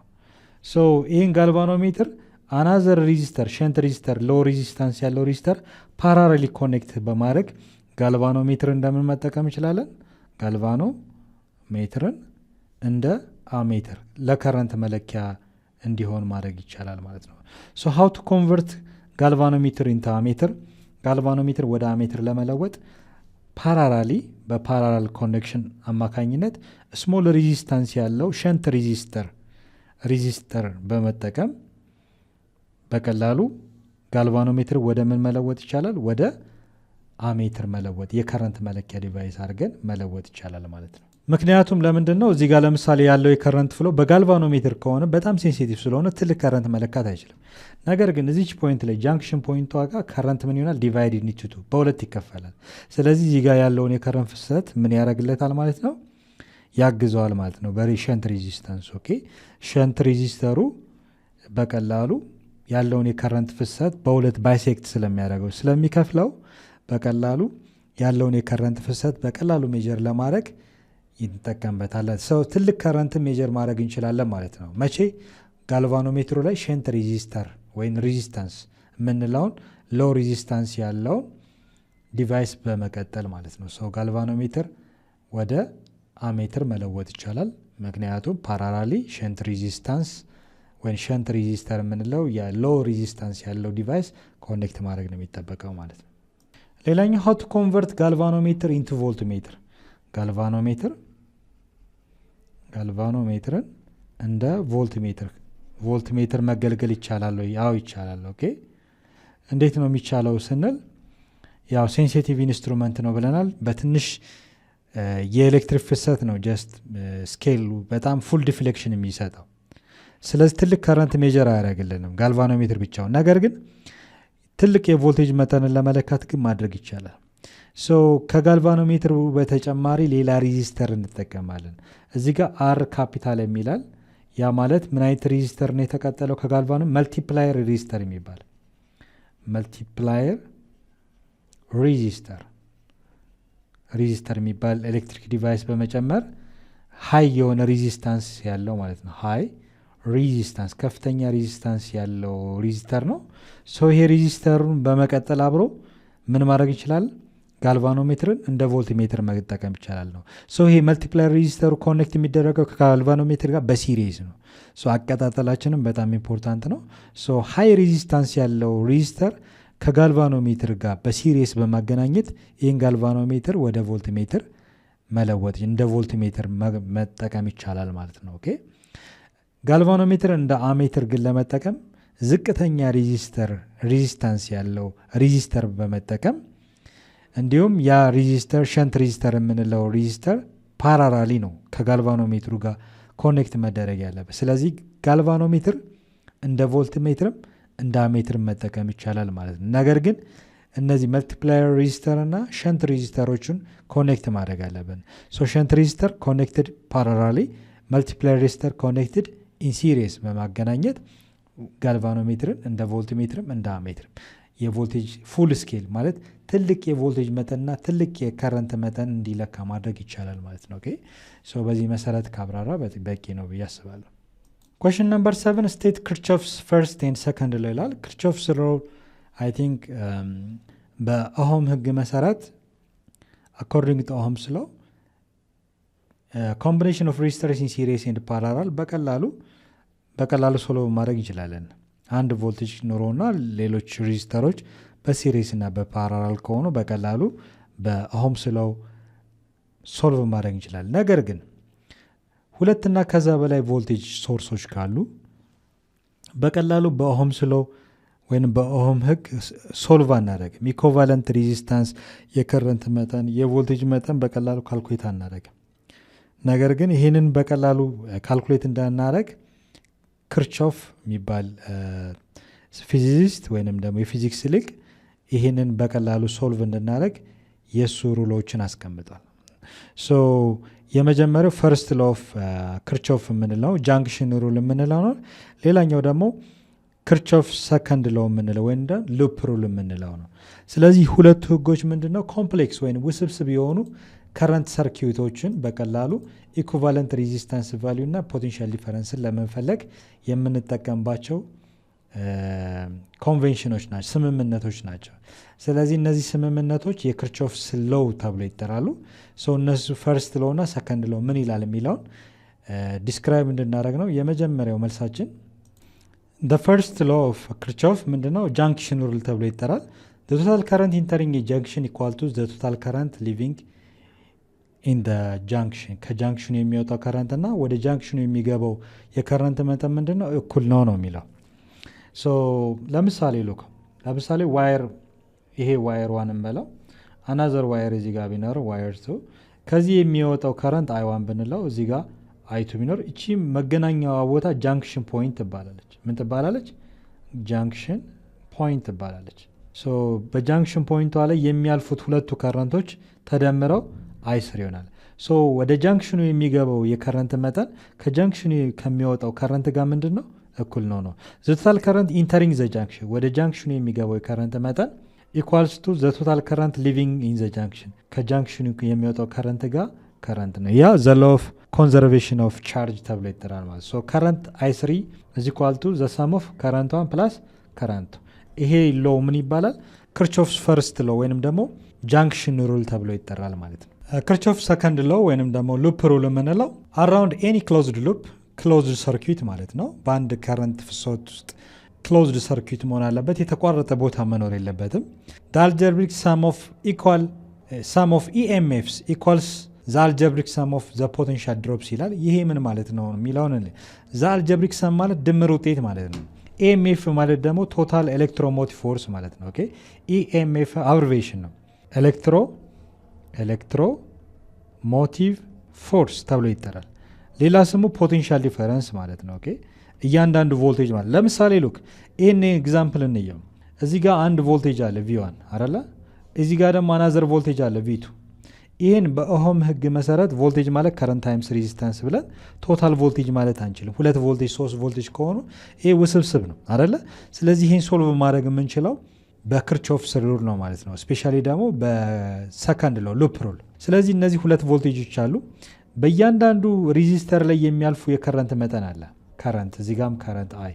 ይህን ጋልቫኖሜትር አናዘር ሬዚስተር ሸንት ሬዚስተር ሎ ሬዚስታንስ ያለው ሬዚስተር ፓራሌሊ ኮኔክት በማድረግ ጋልቫኖሜትር እንደምን መጠቀም እንችላለን? ጋልቫኖሜትርን እንደ አሜትር ለከረንት መለኪያ እንዲሆን ማድረግ ይቻላል ማለት ነው። ሃው ቱ ኮንቨርት ጋልቫኖሜትር ኢንቱ አሜትር። ጋልቫኖሜትር ወደ አሜትር ለመለወጥ በፓራላል ኮኔክሽን አማካኝነት ስሞል ሬዚስታንስ ያለው ሸንት ሬዚስተር በመጠቀም በቀላሉ ጋልቫኖሜትር ወደ ምን መለወጥ ይቻላል? ወደ አሜትር መለወጥ፣ የከረንት መለኪያ ዲቫይስ አድርገን መለወጥ ይቻላል ማለት ነው። ምክንያቱም ለምንድን ነው እዚህ ጋር ለምሳሌ ያለው የከረንት ፍሎ በጋልቫኖሜትር ከሆነ በጣም ሴንሲቲቭ ስለሆነ ትልቅ ከረንት መለካት አይችልም። ነገር ግን እዚች ፖይንት ላይ ጃንክሽን ፖይንቷ ጋር ከረንት ምን ይሆናል? ዲቫይድ ኢንቱ ቱ በሁለት ይከፈላል። ስለዚህ እዚህ ጋር ያለውን የከረንት ፍሰት ምን ያደርግለታል ማለት ነው? ያግዘዋል ማለት ነው በሸንት ሬዚስታንስ። ኦኬ ሸንት ሬዚስተሩ በቀላሉ ያለውን የከረንት ፍሰት በሁለት ባይሴክት ስለሚያደርገው ስለሚከፍለው በቀላሉ ያለውን የከረንት ፍሰት በቀላሉ ሜጀር ለማድረግ ይጠቀምበታል። ትልቅ ከረንት ሜጀር ማድረግ እንችላለን ማለት ነው። መቼ? ጋልቫኖሜትሩ ላይ ሸንት ሬዚስተር ወይም ሬዚስታንስ የምንለውን ሎ ሬዚስታንስ ያለውን ዲቫይስ በመቀጠል ማለት ነው። ጋልቫኖሜትር ወደ አሜትር መለወጥ ይቻላል። ምክንያቱም ፓራላሊ ሸንት ሬዚስታንስ ወይም ሸንት ሬዚስተር የምንለው የሎ ሬዚስታንስ ያለው ዲቫይስ ኮኔክት ማድረግ ነው የሚጠበቀው ማለት ነው። ሌላኛው ሃው ቱ ኮንቨርት ጋልቫኖሜትር ኢንቱ ቮልትሜትር። ጋልቫኖሜትርን እንደ ቮልትሜትር መገልገል ይቻላል ወይ? ያው ይቻላል። ኦኬ እንዴት ነው የሚቻለው ስንል ያው ሴንሲቲቭ ኢንስትሩመንት ነው ብለናል። በትንሽ የኤሌክትሪክ ፍሰት ነው ጀስት ስኬሉ በጣም ፉል ዲፍሌክሽን የሚሰጠው። ስለዚህ ትልቅ ከረንት ሜጀር አያደርግልንም ጋልቫኖሜትር ብቻውን። ነገር ግን ትልቅ የቮልቴጅ መጠንን ለመለካት ግን ማድረግ ይቻላል። ከጋልቫኖሜትር በተጨማሪ ሌላ ሬዚስተር እንጠቀማለን። እዚህ ጋር አር ካፒታል የሚላል ያ ማለት ምን አይነት ሬዚስተር ነው የተቀጠለው ከጋልቫኖ? መልቲፕላየር ሬዚስተር የሚባል መልቲፕላየር ሬዚስተር ሬዚስተር የሚባል ኤሌክትሪክ ዲቫይስ በመጨመር ሃይ የሆነ ሬዚስታንስ ያለው ማለት ነው። ሃይ ሬዚስታንስ ከፍተኛ ሬዚስታንስ ያለው ሬዚስተር ነው። ሶ ይሄ ሬዚስተሩን በመቀጠል አብሮ ምን ማድረግ ይችላል? ጋልቫኖሜትርን እንደ ቮልትሜትር መጠቀም ይቻላል ነው። ሶ ይሄ መልቲፕላየር ሬዚስተሩ ኮኔክት የሚደረገው ከጋልቫኖሜትር ጋር በሲሪስ ነው። ሶ አቀጣጠላችንም በጣም ኢምፖርታንት ነው። ሶ ሃይ ሬዚስታንስ ያለው ሬዚስተር ከጋልቫኖሜትር ጋር በሲሪስ በማገናኘት ይህን ጋልቫኖሜትር ወደ ቮልትሜትር መለወጥ እንደ ቮልትሜትር መጠቀም ይቻላል ማለት ነው። ኦኬ ጋልቫኖሜትር እንደ አሜትር ግን ለመጠቀም ዝቅተኛ ሬዚስታንስ ያለው ሬዚስተር በመጠቀም እንዲሁም ያ ሬዚስተር ሸንት ሬዚስተር የምንለው ሬዚስተር ፓራራሊ ነው ከጋልቫኖሜትሩ ጋር ኮኔክት መደረግ ያለበት። ስለዚህ ጋልቫኖሜትር እንደ ቮልትሜትርም እንደ አሜትር መጠቀም ይቻላል ማለት ነው። ነገር ግን እነዚህ መልቲፕላየር ሬዚስተር እና ሸንት ሬዚስተሮችን ኮኔክት ማድረግ አለብን። ሶ ሸንት ሬዚስተር ኮኔክትድ ፓራራሊ፣ መልቲፕላየር ሬዚስተር ኮኔክትድ ኢንሲሪየስ በማገናኘት ጋልቫኖሜትርን እንደ ቮልትሜትርም እንደ አሜትርም የቮልቴጅ ፉል ስኬል ማለት ትልቅ የቮልቴጅ መጠንና ትልቅ የከረንት መጠን እንዲለካ ማድረግ ይቻላል ማለት ነው። ኦኬ ሶ በዚህ መሰረት ካብራራ በቂ ነው ብዬ አስባለሁ። question number 7 state Kirchhoff's first and second law ይላል። Kirchhoff's law I think በኦህም ህግ መሰረት according to Ohm's law combination of resistors in series and parallel በቀላሉ ሶልቭ ማድረግ እንችላለን። አንድ ቮልቴጅ ኖሮና ሌሎች ሬዚስተሮች በሲሪስ እና በፓራላል ከሆኑ በቀላሉ በኦህምስ ሎው ሶልቭ ማድረግ እንችላለን። ነገር ግን ሁለትና ከዛ በላይ ቮልቴጅ ሶርሶች ካሉ በቀላሉ በኦህምስ ሎው ወይም በኦህም ህግ ሶልቭ አናደርግም። ኢኩቫለንት ሬዚስታንስ፣ የከረንት መጠን፣ የቮልቴጅ መጠን በቀላሉ ካልኩሌት አናደርግም። ነገር ግን ይህንን በቀላሉ ካልኩሌት እንዳናደርግ ክርቾፍ የሚባል ፊዚሲስት ወይንም ደግሞ የፊዚክስ ሊቅ ይህንን በቀላሉ ሶልቭ እንድናደርግ የእሱ ሩሎችን አስቀምጧል። ሶ የመጀመሪያው ፈርስት ሎ ኦፍ ክርቾፍ የምንለው ጃንክሽን ሩል የምንለው ነው። ሌላኛው ደግሞ ክርቾፍ ሰከንድ ሎ የምንለው ወይም ሉፕ ሩል የምንለው ነው። ስለዚህ ሁለቱ ህጎች ምንድነው? ኮምፕሌክስ ወይም ውስብስብ የሆኑ ከረንት ሰርኪዩቶችን በቀላሉ ኢኩቫለንት ሬዚስታንስ ቫልዩ እና ፖቴንሻል ዲፈረንስን ለመፈለግ የምንጠቀምባቸው ኮንቬንሽኖች ናቸው፣ ስምምነቶች ናቸው። ስለዚህ እነዚህ ስምምነቶች የክርቾፍስ ሎው ተብሎ ይጠራሉ። እነሱ ፈርስት ሎው እና ሰከንድ ሎው ምን ይላል የሚለውን ዲስክራይብ እንድናደረግ ነው። የመጀመሪያው መልሳችን the first law of Kirchhoff ምንድነው? ጃንክሽን ሩል ተብሎ ይጠራል። the total current entering a junction equal to the total current leaving in the junction ከጃንክሽኑ የሚወጣው ከረንት እና ወደ ጃንክሽኑ የሚገባው የከረንት መጠን ምንድነው? እኩል ነው የሚለው። ለምሳሌ ዋየር፣ ይሄ ዋየር ዋን እንበለው፣ አናዘር ዋየር እዚህ ጋር ቢኖር ዋየር ቱ፣ ከዚህ የሚወጣው ከረንት አይ1 ብንለው እዚህ ጋር አይቱ ቢኖር፣ እቺ መገናኛዋ ቦታ ጃንክሽን ፖይንት ትባላለች። ምን ትባላለች? ጃንክሽን ፖይንት ትባላለች። በጃንክሽን ፖይንቷ ላይ የሚያልፉት ሁለቱ ከረንቶች ተደምረው አይስር ይሆናል። ወደ ጃንክሽኑ የሚገባው የከረንት መጠን ከጃንክሽኑ ከሚወጣው ከረንት ጋር ምንድን ነው? እኩል ነው። ዘ ቶታል ከረንት ኢንተሪንግ ዘ ጃንክሽን፣ ወደ ጃንክሽኑ የሚገባው የከረንት መጠን ኢኳልስ ቱ ዘ ቶታል ከረንት ሊቪንግ ኢን ዘ ጃንክሽን፣ ከጃንክሽኑ የሚወጣው ከረንት ጋር ከረንት ነው። ያ ዘ ሎው ኦፍ ኮንዘርቬሽን ኦፍ ቻርጅ ተብሎ ይጠራል ማለት ነው። ከረንት አይ3 ኢዝ ኢኳል ቱ ዘ ሰም ኦፍ ከረንት 1 ፕላስ ከረንቱ። ይሄ ሎው ምን ይባላል? ክርቾፍስ ፈርስት ሎው ወይንም ደግሞ ጃንክሽን ሩል ተብሎ ይጠራል ማለት ነው። ክርቾፍ ሰከንድ ሎው ወይንም ደግሞ ሉፕ ሩል የምንለው አራውንድ ኤኒ ክሎዝድ ሉፕ፣ ክሎዝድ ሰርኪዩት ማለት ነው። በአንድ ከረንት ፍሰት ውስጥ ክሎዝድ ሰርኪዩት መሆን አለበት፣ የተቋረጠ ቦታ መኖር የለበትም። አልጀብሪክ ሳም ኦፍ ኢኤምኤፍስ ኢኳልስ ዘ አልጀብሪክ ሳም ኦፍ ዘ ፖቴንሻል ድሮፕስ ይላል። ይሄ ምን ማለት ነው የሚለውን ዘ አልጀብሪክ ሳም ማለት ድምር ውጤት ማለት ነው። ኢኤምኤፍ ማለት ደግሞ ቶታል ኤሌክትሮሞቲቭ ፎርስ ማለት ነው። ኦኬ ኢኤምኤፍ አብሪቬሽን ነው። ኤሌክትሮ ሞቲቭ ፎርስ ተብሎ ይጠራል። ሌላ ስሙ ፖቴንሻል ዲፈረንስ ማለት ነው። ኦኬ እያንዳንዱ ቮልቴጅ ማለት ለምሳሌ ሉክ ይህን ኤግዛምፕል እንየው። እዚህ ጋር አንድ ቮልቴጅ አለ V1 አይደለ? እዚህ ጋር ደግሞ አናዘር ቮልቴጅ አለ V2። ይህን በኦህም ህግ መሰረት ቮልቴጅ ማለት ከረንት ታይምስ ሬዚስታንስ ብለን ቶታል ቮልቴጅ ማለት አንችልም። 2 ቮልቴጅ 3 ቮልቴጅ ከሆኑ ይሄ ውስብስብ ነው አይደለ? ስለዚህ ይህን ሶልቭ ማድረግ የምንችለው በክርቾፍስ ሩል ነው ማለት ነው። ስፔሻሊ ደግሞ በሰከንድ ሎ ሉፕ ሩል። ስለዚህ እነዚህ ሁለት ቮልቴጆች አሉ። በእያንዳንዱ ሬዚስተር ላይ የሚያልፉ የከረንት መጠን አለ። ከረንት እዚህ ጋም ከረንት አይ፣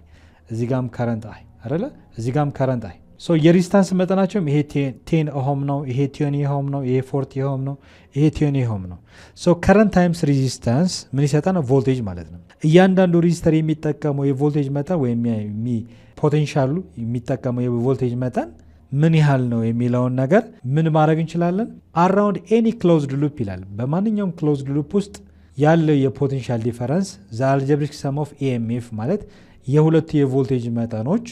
እዚህ ጋም ከረንት አይ አይደለ፣ እዚህ ጋም ከረንት አይ። ሶ የሬዚስታንስ መጠናቸውም ይሄ 10 ኦህም ነው፣ ይሄ 20 ኦህም ነው፣ ይሄ 40 ኦህም ነው፣ ይሄ 20 ኦህም ነው። ሶ ከረንት ታይምስ ሬዚስታንስ ምን ይሰጣል? ቮልቴጅ ማለት ነው። እያንዳንዱ ሬዚስተር የሚጠቀመው የቮልቴጅ መጠን ወይም ፖቴንሻሉ የሚጠቀመው የቮልቴጅ መጠን ምን ያህል ነው የሚለውን ነገር ምን ማድረግ እንችላለን? አራውንድ ኤኒ ክሎዝድ ሉፕ ይላል። በማንኛውም ክሎዝድ ሉፕ ውስጥ ያለው የፖቴንሻል ዲፈረንስ ዘ አልጀብሪክ ሰም ኦፍ ኢኤምኤፍ ማለት የሁለቱ የቮልቴጅ መጠኖች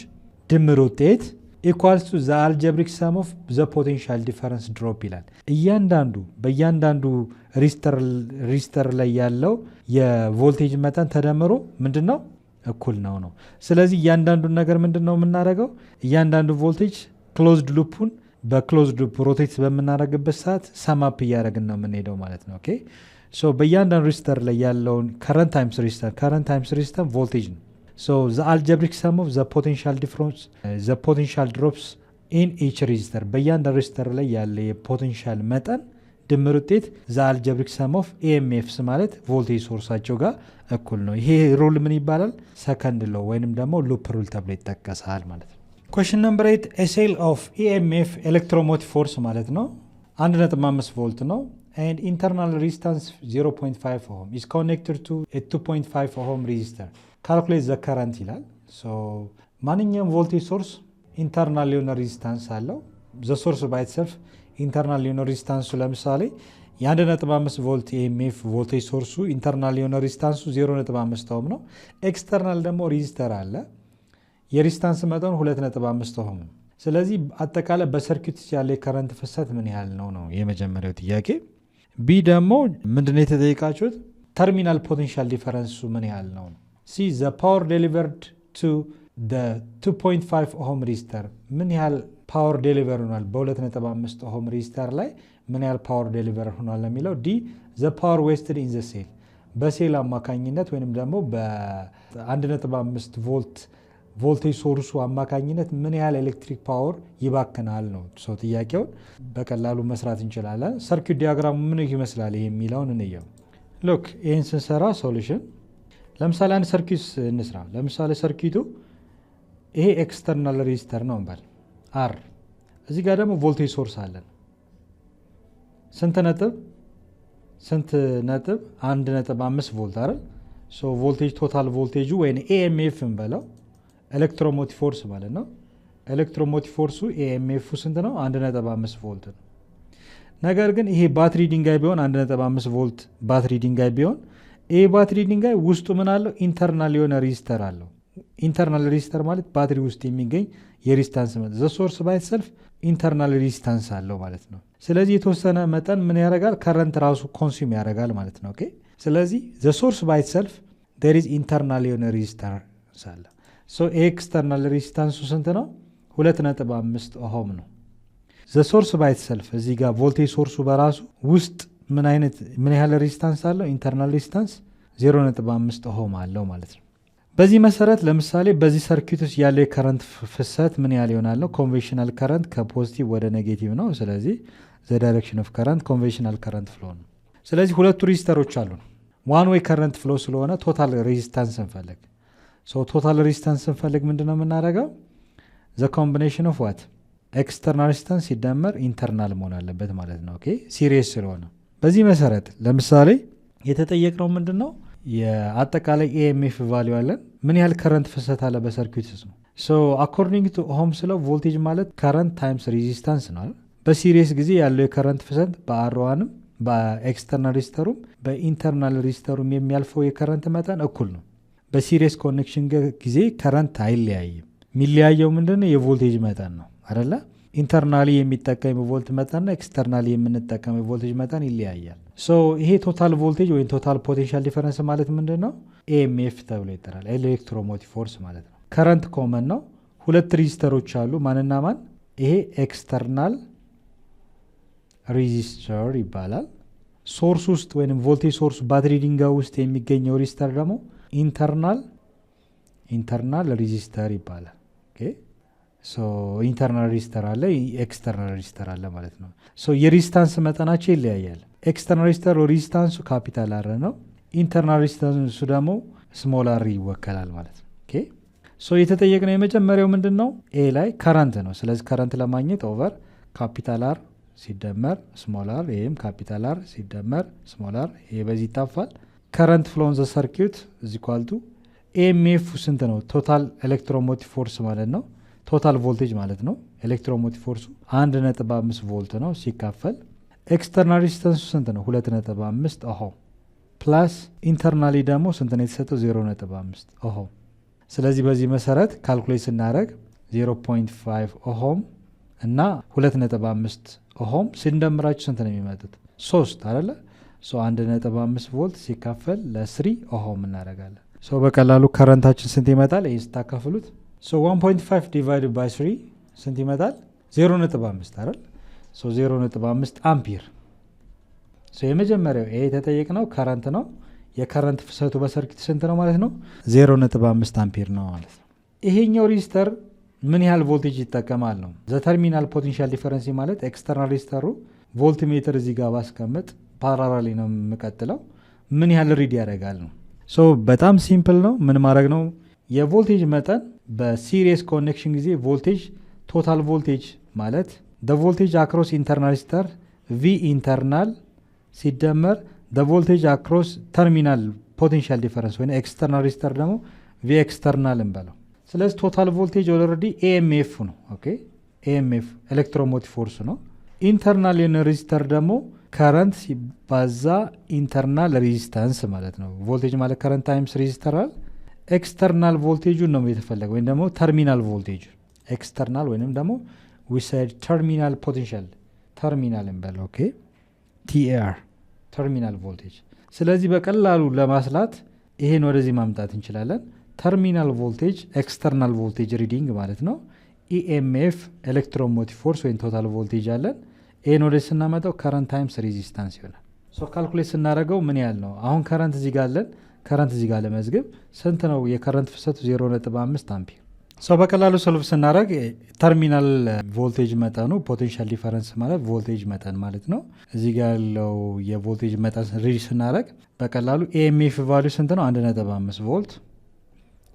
ድምር ውጤት ኢኳልስ ቱ ዘ አልጀብሪክ ሰም ኦፍ ዘ ፖቴንሻል ዲፈረንስ ድሮፕ ይላል። በእያንዳንዱ ሬዚስተር ላይ ያለው የቮልቴጅ መጠን ተደምሮ ምንድን ነው? እኩል ነው። ስለዚህ እያንዳንዱን ነገር ምንድን ነው የምናደርገው? እያንዳንዱ ቮልቴጅ ክሎዝድ ሉፑን በክሎዝድ ሉፕ ሮቴት በምናደርግበት ሰዓት ሰማፕ እያደረግን ነው የምንሄደው ማለት ነው። ኦኬ ሶ በእያንዳንዱ ሬዚስተር ላይ ያለውን ከረንት ታይምስ ሬዚስተር ቮልቴጅ ነው። ሶ ዘ አልጀብሪክ ሰም ኦፍ ዘ ፖቴንሻል ዲፍረንስ ዘ ፖቴንሻል ድሮፕስ ኢን ኢች ሬዚስተር በእያንዳንዱ ሬዚስተር ላይ ያለ የፖቴንሻል መጠን ድምር ውጤት ዘ አልጀብሪክ ሰም ኦፍ ኢኤምኤፍስ ማለት ቮልቴጅ ሶርሳቸው ጋር እኩል ነው። ይሄ ሩል ምን ይባላል? ሰከንድ ሎ ወይንም ደግሞ ሉፕ ሩል ተብሎ ይጠቀሳል ማለት ነው። ኩዌስችን ነምበር 8 ኤ ሴል ኦፍ ኢኤምኤፍ ኤሌክትሮሞቲቭ ፎርስ ማለት ነው 1.5 ቮልት ነው and internal resistance 0.5 ohm is connected to a 2.5 ohm resistor. Calculate the current ይላል። so ማንኛውም ቮልቴጅ ሶርስ ኢንተርናል የሆነ ሬዚስታንስ አለው። the source by itself ኢንተርናል የሆነ ሬዚስታንሱ ለምሳሌ የ1.5 ቮልት ኢኤምኤፍ ቮልቴጅ ሶርሱ ኢንተርናል የሆነ ሬዚስታንሱ 0.5 ኦhm ነው። ኤክስተርናል ደግሞ ሬዚስተር አለ። የሬዚስታንስ መጠኑ 2.5 ኦhm ነው። ስለዚህ አጠቃላይ በሰርኪት ያለ የከረንት ፍሰት ምን ያህል ነው የመጀመሪያው ጥያቄ። ቢ ደግሞ ምንድነው የተጠየቃችሁት? ተርሚናል ፖቴንሻል ዲፈረንሱ ምን ያህል ነው። ሲ ዘ ፓወር ዴሊቨርድ ቱ the 2.5 ኦህም ሬዚስተር ምን ያህል ፓወር ዴሊቨር ሆኗል? በ2.5 ኦህም ሬዚስተር ላይ ምን ያህል ፓወር ዴሊቨር ሆኗል የሚለው። ዲ ዘ ፓወር ዌስትድ ኢን ዘ ሴል በሴል አማካኝነት ወይንም ደግሞ በ1.5 ቮልት ቮልቴጅ ሶርሱ አማካኝነት ምን ያህል ኤሌክትሪክ ፓወር ይባክናል ነው። ሰው ጥያቄውን በቀላሉ መስራት እንችላለን። ሰርኪት ዲያግራሙ ምን ይመስላል የሚለውን እንየው። ሉክ ይህን ስንሰራ ሶሉሽን ለምሳሌ አንድ ሰርኪት እንስራ። ለምሳሌ ሰርኪቱ ይሄ ኤክስተርናል ሬዚስተር ነው እንበል አር። እዚህ ጋር ደግሞ ቮልቴጅ ሶርስ አለን። ስንት ነጥብ 1.5 ቮልት አይደል? ሶ ቮልቴጅ ቶታል ቮልቴጁ ወይ ኤኤምኤፍ እንበለው ኤሌክትሮሞቲቭ ፎርስ ማለት ነው። ኤሌክትሮሞቲቭ ፎርሱ ኤኤምኤፉ ስንት ነው? 1.5 ቮልት ነው። ነገር ግን ይሄ ባትሪ ድንጋይ ቢሆን 1.5 ቮልት ባትሪ ድንጋይ ቢሆን ይሄ ባትሪ ድንጋይ ውስጡ ምን አለው? ኢንተርናል የሆነ ሬዚስተር አለው። ኢንተርናል ሬዚስተር ማለት ባትሪ ውስጥ የሚገኝ የሬዚስታንስ መጠን ዘ ሶርስ ባይ ሰልፍ ኢንተርናል ሬዚስታንስ አለው ማለት ነው። ስለዚህ የተወሰነ መጠን ምን ያደርጋል? ከረንት ራሱ ኮንሱም ያደርጋል ማለት ነው። ኦኬ ስለዚህ ዘ ሶርስ ባይ ሰልፍ ዴር ኢዝ ኢንተርናል የሆነ ሬዚስታንስ አለ። ሶ ኤክስተርናል ሬዚስታንሱ ስንት ነው? 2.5 ኦህም ነው። ዘ ሶርስ ባይ ሰልፍ እዚህ ጋር ቮልቴጅ ሶርሱ በራሱ ውስጥ ምን ያህል ሬዚስታንስ አለው? ኢንተርናል ሬዚስታንስ 0.5 ኦህም አለው ማለት ነው። በዚህ መሰረት ለምሳሌ በዚህ ሰርኪት ውስጥ ያለው የከረንት ፍሰት ምን ያህል ይሆናል? ኮንቬንሽናል ከረንት ከፖዚቲቭ ወደ ኔጌቲቭ ነው። ስለዚህ ዘ ዳይሬክሽን ኦፍ ከረንት ኮንቬንሽናል ከረንት ፍሎ ነው። ስለዚህ ሁለቱ ሬዚስተሮች አሉ። ዋን ዌይ ከረንት ፍሎ ስለሆነ ቶታል ሬዚስታንስ እንፈልግ። ቶታል ሬዚስታንስ እንፈልግ ምንድነው የምናደርገው? ዘ ኮምቢኔሽን ኦፍ ዋት ኤክስተርናል ሬዚስታንስ ሲደመር ኢንተርናል መሆን አለበት ማለት ነው። ኦኬ ሲሪየስ ስለሆነ በዚህ መሰረት ለምሳሌ የተጠየቅነው ምንድነው የአጠቃላይ ኤኤምኤፍ ቫሊዩ አለን። ምን ያህል ከረንት ፍሰት አለ በሰርኪት ውስጥ ነው። አኮርዲንግ ቱ ኦህም ስለው ቮልቴጅ ማለት ከረንት ታይምስ ሬዚስታንስ ነው። በሲሪየስ ጊዜ ያለው የከረንት ፍሰት በአርዋንም በኤክስተርናል ሬዚስተሩም በኢንተርናል ሬዚስተሩም የሚያልፈው የከረንት መጠን እኩል ነው። በሲሪየስ ኮኔክሽን ጊዜ ከረንት አይለያይም። የሚለያየው ምንድነው? የቮልቴጅ መጠን ነው አይደለ? ኢንተርናሊ የሚጠቀም የቮልት መጠንና ኤክስተርናሊ የምንጠቀም የቮልቴጅ መጠን ይለያያል። ይሄ ቶታል ቮልቴጅ ወይም ቶታል ፖቴንሻል ዲፈረንስ ማለት ምንድነው? ኤኤምኤፍ ተብሎ ይጠራል። ኤሌክትሮሞቲቭ ፎርስ ማለት ነው። ከረንት ኮመን ነው። ሁለት ሬዚስተሮች አሉ። ማንና ማን? ይሄ ኤክስተርናል ሬዚስተር ይባላል። ሶርስ ውስጥ ወይም ቮልቴጅ ሶርስ ባትሪ ድንጋይ ውስጥ የሚገኘው ሬዚስተር ደግሞ ኢንተርናል ሬዚስተር ይባላል። ኦኬ ኢንተርናል ሬዚስተር አለ፣ ኤክስተርናል ሬዚስተር አለ ማለት ነው። የሬዚስታንስ መጠናቸው ይለያያል። ኤክስተርናል ሬዚስተር ሬዚስታንሱ ካፒታል አር ነው። ኢንተርናል ሬዚስታንሱ ደግሞ ስሞል አር ይወከላል ማለት ነው። የተጠየቅነው የመጀመሪያው ምንድን ነው? ኤ ላይ ከረንት ነው። ስለዚህ ከረንት ለማግኘት ኦቨር ካፒታል አር ሲደመር ስሞል አር፣ ይህም ካፒታል አር ሲደመር ስሞል አር፣ ይሄ በዚህ ይጣፋል። ከረንት ፍሎን ዘ ሰርኪዩት እዚ ኳልቱ ኤምኤፍ ስንት ነው? ቶታል ኤሌክትሮሞቲቭ ፎርስ ማለት ነው። ቶታል ቮልቴጅ ማለት ነው። ኤሌክትሮሞቲቭ ፎርሱ 1.5 ቮልት ነው ሲካፈል ኤክስተርናል ሬዚስተንሱ ስንት ነው? 2.5 ኦሆም ፕላስ ኢንተርናሊ ደግሞ ስንት ነው የተሰጠው? 0.5 ኦሆም። ስለዚህ በዚህ መሰረት ካልኩሌት ስናደረግ 0.5 ኦሆም እና 2.5 ኦሆም ሲንደምራችሁ ስንት ነው የሚመጡት? 3 አይደለ? 1.5 ቮልት ሲካፈል ለ3 ኦሆም እናደረጋለን። በቀላሉ ከረንታችን ስንት ይመጣል? ይህ ስታካፍሉት 1.5 ዲቫይድ ባይ 3 ስንት ይመጣል? 0.5 አይደል? 0.5 አምፒር። የመጀመሪያው ይሄ የተጠየቅነው ከረንት ነው። የከረንት ፍሰቱ በሰርኪት ስንት ነው ማለት ነው? 0.5 አምፒር ነው ማለት ነው። ይሄኛው ሬዚስተር ምን ያህል ቮልቴጅ ይጠቀማል ነው። ዘተርሚናል ፖቴንሻል ዲፈረንስ ማለት ኤክስተርናል ሬዚስተሩ ቮልት ሜትር እዚህ ጋር ባስቀምጥ ፓራራሊ ነው የምቀጥለው ምን ያህል ሪድ ያደርጋል ነው። በጣም ሲምፕል ነው። ምን ማድረግ ነው? የቮልቴጅ መጠን በሲሪየስ ኮኔክሽን ጊዜ ቮልቴጅ ቶታል ቮልቴጅ ማለት ቮልቴጅ አክሮስ ኢንተርናል ሬዚስተር ቪ ኢንተርናል ሲደመር ቮልቴጅ አክሮስ ተርሚናል ፖቴንሻል ዲፈረንስ ወይ ኤክስተርናል ሬዚስተር ደግሞ ቪ ኤክስተርናል እንበለው። ስለዚህ ቶታል ቮልቴጅ ኦልሬዲ ኤኤምኤፍ ነው። ኤኤምኤፍ ኤሌክትሮሞቲቭ ፎርስ ነው። ኢንተርናል የሆነ ሬዚስተር ደግሞ ከረንት ሲባዛ ኢንተርናል ሬዚስታንስ ማለት ነው። ቮልቴጅ ማለት ከረንት ታይምስ ሬዚስተራል። ኤክስተርናል ቮልቴጁን ነው የተፈለገ ወይም ደግሞ ተርሚናል ቮልቴጅ ኤክስተርናል ወይም ደግሞ ዊሳይድ ተርሚናል ፖቴንሻል ተርሚናል እንበለው። ቲኤአር ተርሚናል ቮልቴጅ። ስለዚህ በቀላሉ ለማስላት ይሄን ወደዚህ ማምጣት እንችላለን። ተርሚናል ቮልቴጅ ኤክስተርናል ቮልቴጅ ሪዲንግ ማለት ነው። ኢኤምኤፍ ኤሌክትሮሞቲቭ ፎርስ ወይም ቶታል ቮልቴጅ አለን። ይህን ወደዚህ ስናመጣው ከረንት ታይምስ ሬዚስታንስ ይሆናል። ካልኩሌት ስናደረገው ምን ያህል ነው? አሁን ከረንት እዚህ ጋር አለን። ከረንት እዚህ ጋር ለመዝግብ ስንት ነው የከረንት ፍሰቱ? 0.5 አምፒር። በቀላሉ ሶልቭ ስናደረግ ተርሚናል ቮልቴጅ መጠኑ ፖቴንሻል ዲፈረንስ ማለት ቮልቴጅ መጠን ማለት ነው። እዚህ ጋር ያለው የቮልቴጅ መጠን ሪድ ስናደረግ በቀላሉ ኤኤምኤፍ ቫሉ ስንት ነው? 1.5 ቮልት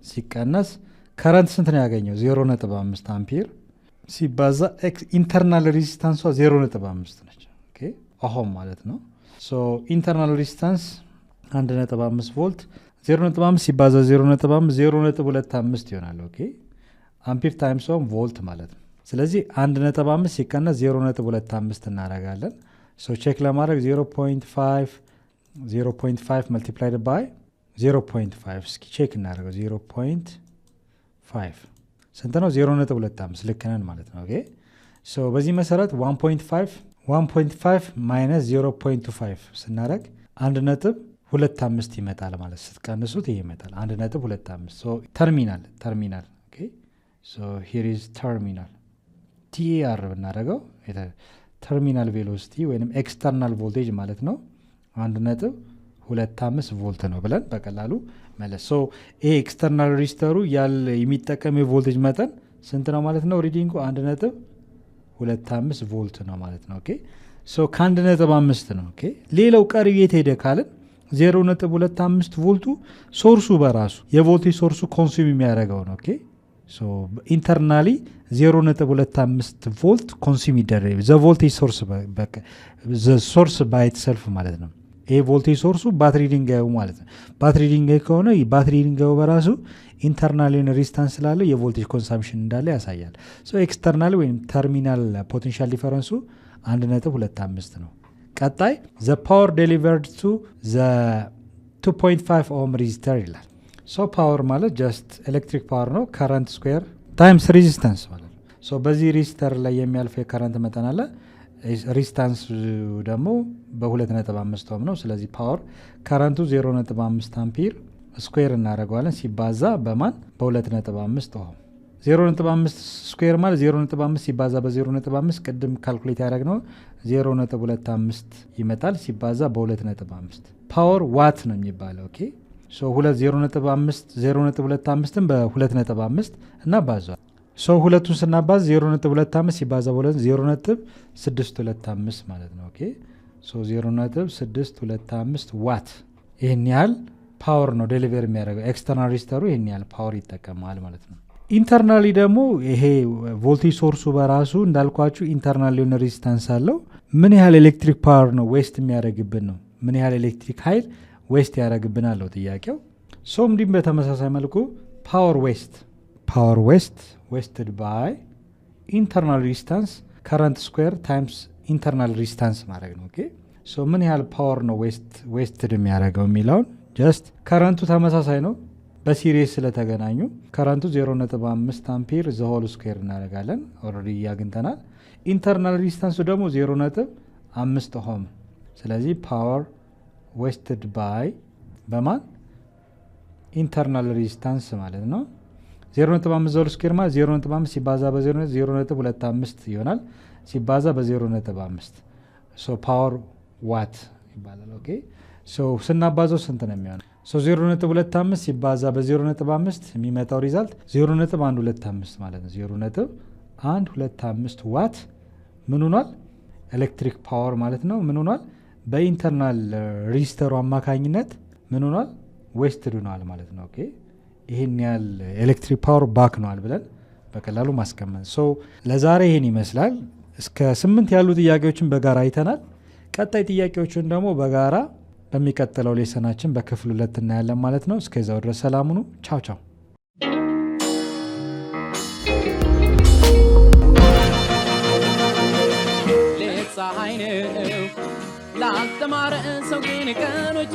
ሲቀነስ ከረንት ስንት ነው ያገኘው? 0.5 አምፒር ሲባዛ ኢንተርናል ሬዚስታንሷ 0.5 ነች። ኦሆም ማለት ነው። ኢንተርናል ሬዚስታንስ 1.5 ቮልት 0.5 ሲባዛ 0.5 0.25 ይሆናል። አምፒር ታይምስ ቮልት ማለት ነው። ስለዚህ 1.5 ሲቀነስ 0.25 እናደርጋለን። ቼክ ለማድረግ 0.5 መልቲፕላይድ ባይ 0.5 እስኪ ቼክ እናደርገው። 0.5 ስንት ነው? 0.25 ልክ ነን ማለት ነው። በዚህ መሰረት 1.5 ማይነስ 0.25 ስናደረግ 1.25 ይመጣል ማለት ስትቀንሱት ይሄ ይመጣል 1.25 ተርሚናል ሂር ኢዝ ተርሚናል ቲኤአር ብናደረገው ተርሚናል ቬሎሲቲ ወይም ኤክስተርናል ቮልቴጅ ማለት ነው 1.25 ቮልት ነው ብለን በቀላሉ መለስ። ይሄ ኤክስተርናል ሬዚስተሩ የሚጠቀም የቮልቴጅ መጠን ስንት ነው ማለት ነው? ሪዲንጉ 1.25 ቮልት ነው ማለት ነው። ከ1.5 ነው። ሌላው ቀሪ የት ሄደ ካልን 0.25 ቮልቱ ሶርሱ በራሱ የቮልቴጅ ሶርሱ ኮንሱም የሚያደርገው ነው። ኢንተርናሊ 0.25 ቮልት ኮንሱም ይደረግ ቮልቴጅ ሶርስ ባይት ሰልፍ ማለት ነው። ይሄ ቮልቴጅ ሶርሱ ባትሪ ድንጋዩ ማለት ነው። ባትሪ ድንጋይ ከሆነ ባትሪ ድንጋዩ በራሱ ኢንተርናል የሆነ ሬዚስታንስ ስላለው የቮልቴጅ ኮንሳምፕሽን እንዳለ ያሳያል። ኤክስተርናል ወይም ተርሚናል ፖቴንሻል ዲፈረንሱ 1.25 ነው። ቀጣይ ዘ ፓወር ዴሊቨርድ ቱ ዘ 2.5 ኦhm ሬዚስተር ይላል። ፓወር ማለት ጀስት ኤሌክትሪክ ፓወር ነው። ከረንት ስኩዌር ታይምስ ሬዚስታንስ ማለት ነው። በዚህ ሬዚስተር ላይ የሚያልፈው የከረንት መጠን አለ። ሬዚስታንስ ደግሞ በ2.5 ኦhm ነው። ስለዚህ ፓወር ከረንቱ 0.5 አምፒር ስኩዌር እናደርገዋለን ሲባዛ በማን በ2.5 ኦhm 0.5 ስኩዌር ማለት 0.5 ሲባዛ በ0.5 ቅድም ካልኩሌት ያደረግነው 0.25 ይመጣል ሲባዛ በ2.5 ፓወር ዋት ነው የሚባለው። 0.25ን በ2.5 እና ባዟል ሰው ሁለቱን ስናባዝ 0.25 ሲባዛ በሁለት 0.625 ማለት ነው። ኦኬ ሶ 0.625 ዋት ይህን ያህል ፓወር ነው ዴሊቨር የሚያደርገው። ኤክስተርናል ሬዚስተሩ ይህን ያህል ፓወር ይጠቀማል ማለት ነው። ኢንተርናሊ ደግሞ ይሄ ቮልቴጅ ሶርሱ በራሱ እንዳልኳችሁ ኢንተርናል የሆነ ሬዚስታንስ አለው። ምን ያህል ኤሌክትሪክ ፓወር ነው ዌስት የሚያደርግብን ነው፣ ምን ያህል ኤሌክትሪክ ኃይል ዌስት ያደርግብን አለው ጥያቄው። ሶ እንዲሁም በተመሳሳይ መልኩ ፓወር ዌስት ዌስትድ ባይ ኢንተርናል ሬዚስታንስ ከረንት ስኩዌር ታይምስ ኢንተርናል ሬዚስታንስ ማድረግ ነው። ኦኬ ሶ ምን ያህል ፓወር ነው ዌስትድ የሚያደርገው የሚለውን ጀስት ከረንቱ ተመሳሳይ ነው በሲሪስ ስለተገናኙ ከረንቱ 0.5 አምፒር ዘሆል ስኩዌር እናደርጋለን። ኦልሬዲ ያግኝተናል። ኢንተርናል ሬዚስታንሱ ደግሞ 0.5 ኦህም። ስለዚህ ፓወር ዌስትድ ባይ በማን ኢንተርናል ሬዚስታንስ ማለት ነው 0.5 ዘሆል ስኩዌር ማለት 0.5 ሲባዛ በ0.25 ይሆናል ሲባዛ በ0.5 ሶ ፓወር ዋት ይባላል። ኦኬ ሶ ስናባዛው ስንት ነው የሚሆነው? ሶ 0.25 ሲባዛ በ0.5 የሚመጣው ሪዛልት 0.125 ማለት ነው። 0.125 ዋት ምን ሆኗል? ኤሌክትሪክ ፓወር ማለት ነው። ምን ሆኗል? በኢንተርናል ሬዚስተሩ አማካኝነት ምን ሆኗል? ዌስትድ ሆኗል ማለት ነው። ኦኬ ይሄን ያህል ኤሌክትሪክ ፓወር ባክ ነዋል ብለን በቀላሉ ማስቀመጥ። ሶ ለዛሬ ይሄን ይመስላል። እስከ 8 ያሉ ጥያቄዎችን በጋራ አይተናል። ቀጣይ ጥያቄዎችን ደግሞ በጋራ በሚቀጥለው ሌሰናችን በክፍል 2 እናያለን ማለት ነው። እስከዛው ድረስ ሰላም ሁኑ። ቻው ቻው። ፀሐይ ነው ላልተማረ ሰው ግን ቀኖች